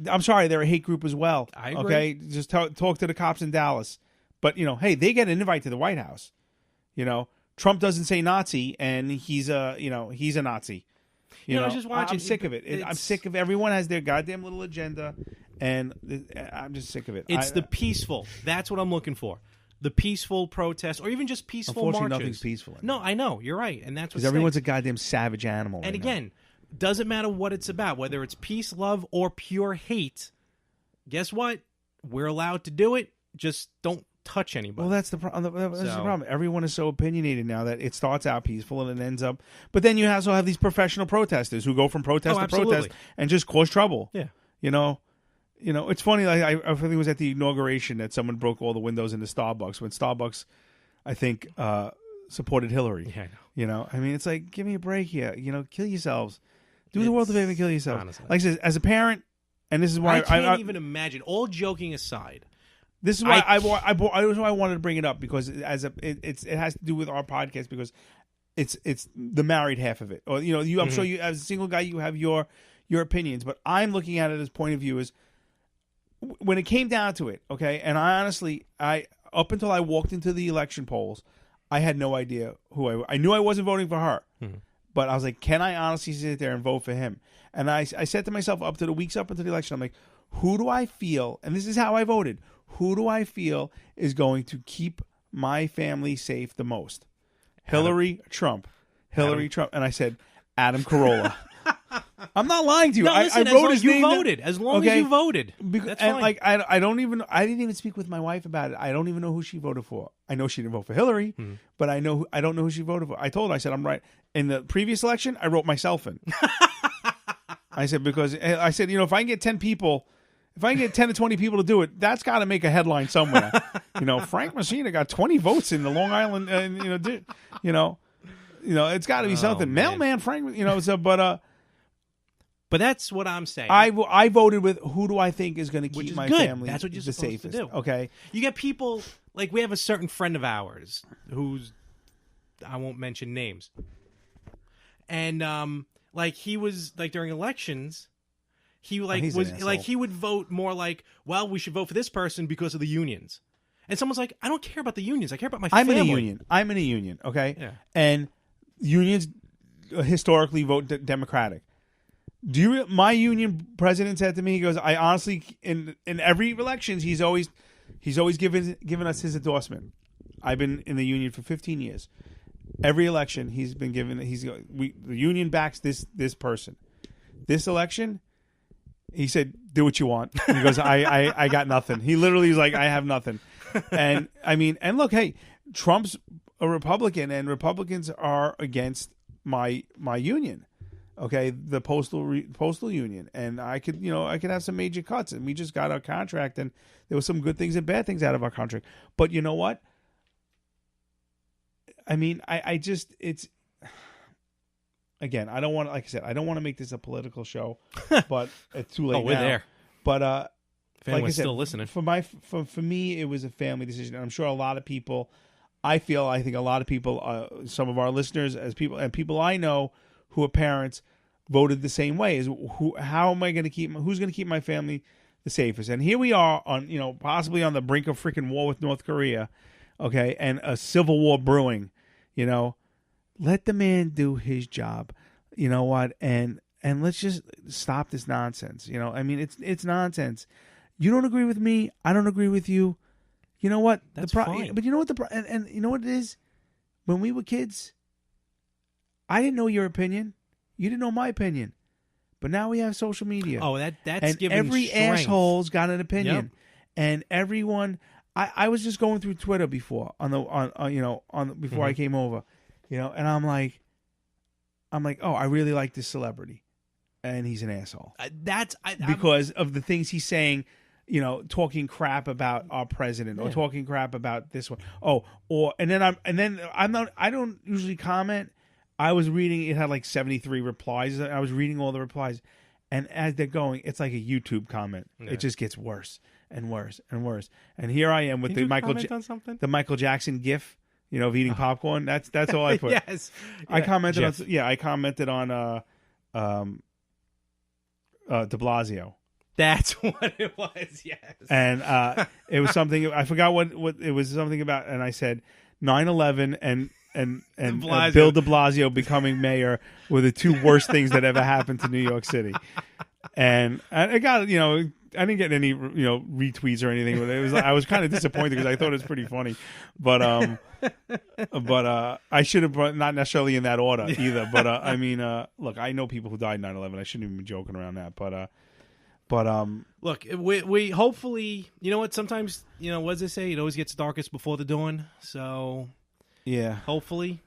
I'm sorry, they're a hate group as well. I agree. Okay, just talk to the cops in Dallas. But hey, they get an invite to the White House. Trump doesn't say Nazi, and he's a Nazi. I was just watching. I'm sick of it. I'm sick of everyone has their goddamn little agenda, and I'm just sick of it. It's the peaceful. That's what I'm looking for. The peaceful protest, or even just peaceful unfortunately, marches. nothing's peaceful. No, I know. You're right, and that's what. Because everyone's a goddamn savage animal. And again, doesn't matter what it's about, whether it's peace, love, or pure hate. Guess what? We're allowed to do it. Just don't touch anybody. Well, that's the problem. That's the problem. Everyone is so opinionated now that it starts out peaceful and it ends up. But then you also have these professional protesters who go from protest to protest and just cause trouble. Yeah. It's funny. Like I think it was at the inauguration that someone broke all the windows in the Starbucks when Starbucks, I think, supported Hillary. Yeah, I mean, it's like, give me a break here. Kill yourselves. Do the world a favor and kill yourselves. Honestly. Like I said, as a parent, and this is why I can't even imagine. All joking aside. This is why I wanted to bring it up, because it has to do with our podcast, because it's the married half of it. Or I'm sure you, as a single guy, you have your opinions, but I'm looking at it as point of view is when it came down to it. Okay, and I honestly, up until I walked into the election polls, I had no idea who I knew I wasn't voting for her, but I was like, can I honestly sit there and vote for him? And I said to myself, up to the weeks up into the election, I'm like, who do I feel? And this is how I voted. Who do I feel is going to keep my family safe the most? Hillary, Trump. Trump. And I said, Adam Carolla. I'm not lying to you. No, listen, I wrote his name. As long as you voted. That's and fine. like I didn't even speak with my wife about it. I don't even know who she voted for. I know she didn't vote for Hillary, but I don't know who she voted for. I told her, I said, I'm right. In the previous election, I wrote myself in. I said, because I said, if I can get 10 people, if I can get 10 to 20 people to do it, that's got to make a headline somewhere. Frank Messina got 20 votes in the Long Island, it's got to be something. Man. Mailman Frank, But that's what I'm saying. I voted with who do I think is going to keep my family That's what you're the supposed safest. to do. Okay, you get people like we have a certain friend of ours who's I won't mention names, and like he was like during elections. He he would vote more like, well, we should vote for this person because of the unions. And someone's like, I don't care about the unions. I care about my family. I'm in a union, okay? Yeah. And unions historically vote Democratic. My union president said to me, he goes, I honestly, in every elections, he's always given us his endorsement. I've been in the union for 15 years. Every election, he's been given, the union backs this person. This election, he said, do what you want. And he goes, I got nothing. He literally is like, I have nothing. And I mean, and look, hey, Trump's a Republican and Republicans are against my union. Okay, the postal union, and I could have some major cuts, and we just got our contract, and there were some good things and bad things out of our contract. But you know what? I mean, I just it's again, I don't want, like I said, I don't want to make this a political show, but it's too late. Oh, we're now. There. But if anyone's still listening, for me, it was a family decision, and I'm sure a lot of people. I think a lot of people, some of our listeners, as people and people I know who are parents, voted the same way. How am I going to keep? Who's going to keep my family the safest? And here we are on, possibly on the brink of freaking war with North Korea, okay, and a civil war brewing. Let the man do his job. You know what? And let's just stop this nonsense. I mean, it's nonsense. You don't agree with me. I don't agree with you. You know what? That's fine. But you know what and you know what it is? When we were kids, I didn't know your opinion. You didn't know my opinion. But now we have social media. Oh, that's and giving every strength. asshole's got an opinion. Yep. And everyone I was just going through Twitter before before I came over. And I'm like, "Oh, I really like this celebrity." And he's an asshole. Because of the things he's saying. Talking crap about our president or talking crap about this one. I don't usually comment. I was reading, it had like 73 replies. I was reading all the replies. And as they're going, it's like a YouTube comment. Yeah. It just gets worse and worse and worse. And here I am with the Michael Jackson gif, of eating popcorn. That's all I put. Yes. I commented on De Blasio. That's what it was, yes. And it was something, I forgot what it was, something about, and I said 9/11 and Bill de Blasio becoming mayor were the two worst things that ever happened to New York City. And I got, I didn't get any, retweets or anything. But I was kind of disappointed because I thought it was pretty funny. But I should have, not necessarily in that order either. But I mean, look, I know people who died 9/11. I shouldn't even be joking around that. But look, we hopefully, you know what? Sometimes, what does they say? It always gets darkest before the dawn. So, yeah, hopefully,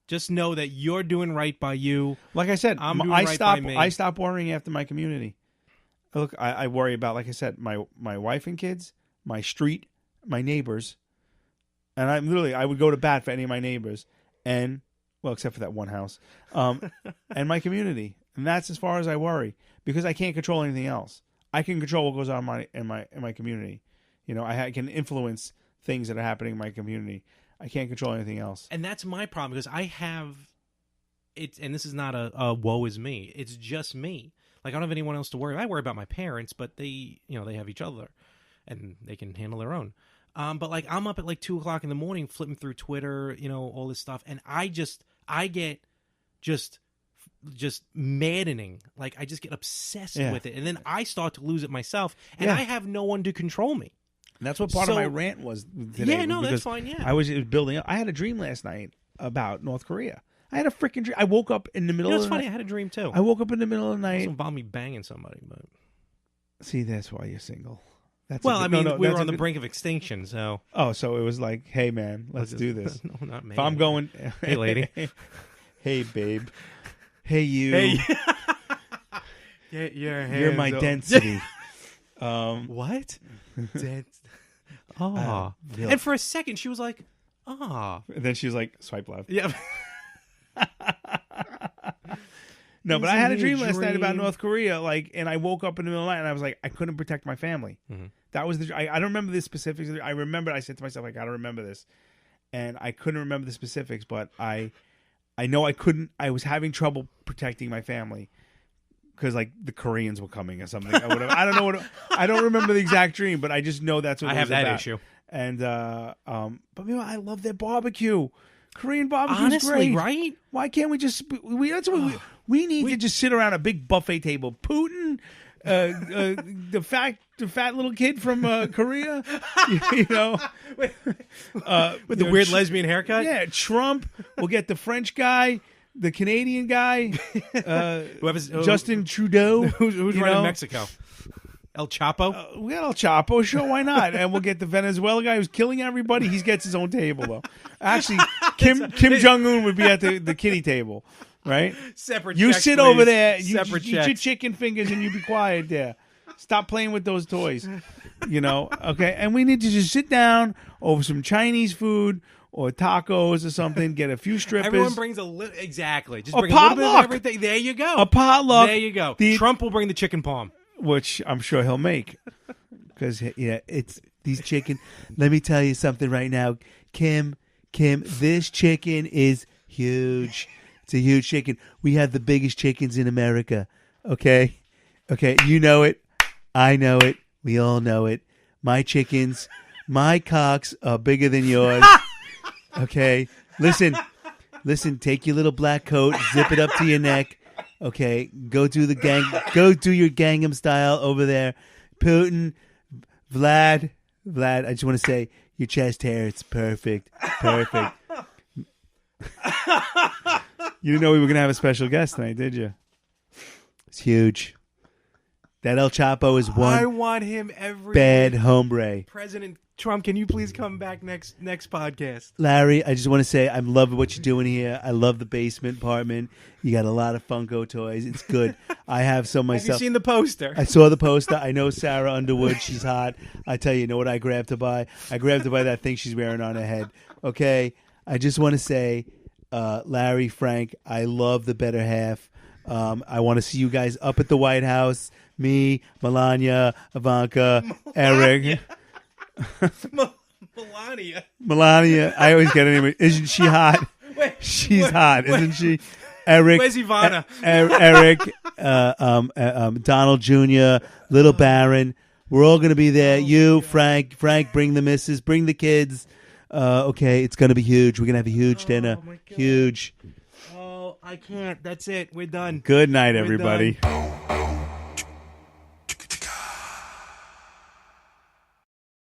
just know that you're doing right by you. Like I said, I stop worrying after my community. Look, I worry about, like I said, my wife and kids, my street, my neighbors, and I would go to bat for any of my neighbors, and except for that one house, and my community. And that's as far as I worry, because I can't control anything else. I can control what goes on in my community. I can influence things that are happening in my community. I can't control anything else. And that's my problem, because I have it, and this is not a woe is me. It's just me. Like, I don't have anyone else to worry about. I worry about my parents, but they have each other, and they can handle their own. But like, I'm up at like 2:00 in the morning flipping through Twitter, all this stuff, and I get just maddening. Like, I just get obsessed with it, and then I start to lose it myself, and I have no one to control me. And that's what part of my rant was today. Yeah, no, that's fine. Yeah, it was building up. I had a dream last night about North Korea. I had a freaking dream. I woke up in the middle of the night. It's funny. I had a dream too. I woke up in the middle of the night. It doesn't involve me banging somebody, but see, that's why you're single. We were on the brink of extinction, so. Oh, so it was like, hey man, let's do this. No, not me. If I'm going, hey lady, hey babe, hey you, hey. You're my density. What? Oh, and for a second she was like, "Ah." And then she was like, "Swipe left." Yeah. No, but I had a dream last night about North Korea, and I woke up in the middle of the night, and I was like, I couldn't protect my family. Mm-hmm. That was I don't remember the specifics. I remember I said to myself, I got to remember this, and I couldn't remember the specifics, but I know I couldn't. I was having trouble protecting my family because the Koreans were coming or something. I don't know I don't remember the exact dream, but I just know that's what I have that about. Issue. And but I love their barbecue. Korean barbecue is honestly great, right? Why can't we just? That's what we need to just sit around a big buffet table. Putin, the fat little kid from Korea, with the weird lesbian haircut. Yeah, Trump. We'll get the French guy, the Canadian guy, Justin Trudeau, who's running Mexico. El Chapo? We got El Chapo, sure, why not? And we'll get the Venezuela guy who's killing everybody. He gets his own table, though. Actually, Kim Jong-un would be at the kiddie table. right? Separate. You checks, sit please. over there. You Separate eat your checks. chicken fingers and you be quiet there. Stop playing with those toys. Okay? And we need to just sit down over some Chinese food or tacos or something, get a few strippers. Everyone brings a little. Exactly. Just A bring a little bit of potluck. everything. There you go. A potluck. There you go. The- Trump will bring the chicken palm. Which I'm sure he'll make. Because, it's these chicken. Let me tell you something right now. Kim, this chicken is huge. It's a huge chicken. We have the biggest chickens in America. Okay? You know it. I know it. We all know it. My chickens, my cocks are bigger than yours. Okay? Listen, take your little black coat, zip it up to your neck. Okay? Go do your Gangnam style over there. Putin, Vlad, I just want to say your chest hair, it's perfect. You didn't know we were going to have a special guest tonight, did you? It's huge. That El Chapo is one I want him every bad week. hombre. President Trump, can you please come back next podcast? Larry, I just want to say I love what you're doing here. I love the basement apartment. You got a lot of Funko toys. It's good. I have some myself. Have you seen the poster? I saw the poster. I know Sarah Underwood. She's hot. I tell you, know what I grabbed to buy? I grabbed to buy that thing she's wearing on her head. Okay? I just want to say, Larry, Frank, I love the better half. I want to see you guys up at the White House. Me, Melania, Ivanka, Eric. Melania. I always get it. Isn't she hot? She's hot, isn't she? Eric. Where's Ivana? Eric, Donald Jr., Little Baron. We're all going to be there. You, Frank, bring the missus, bring the kids. Okay, it's going to be huge. We're going to have a huge dinner. My God. Huge. Oh, I can't. That's it. We're done. Good night, We're everybody. done.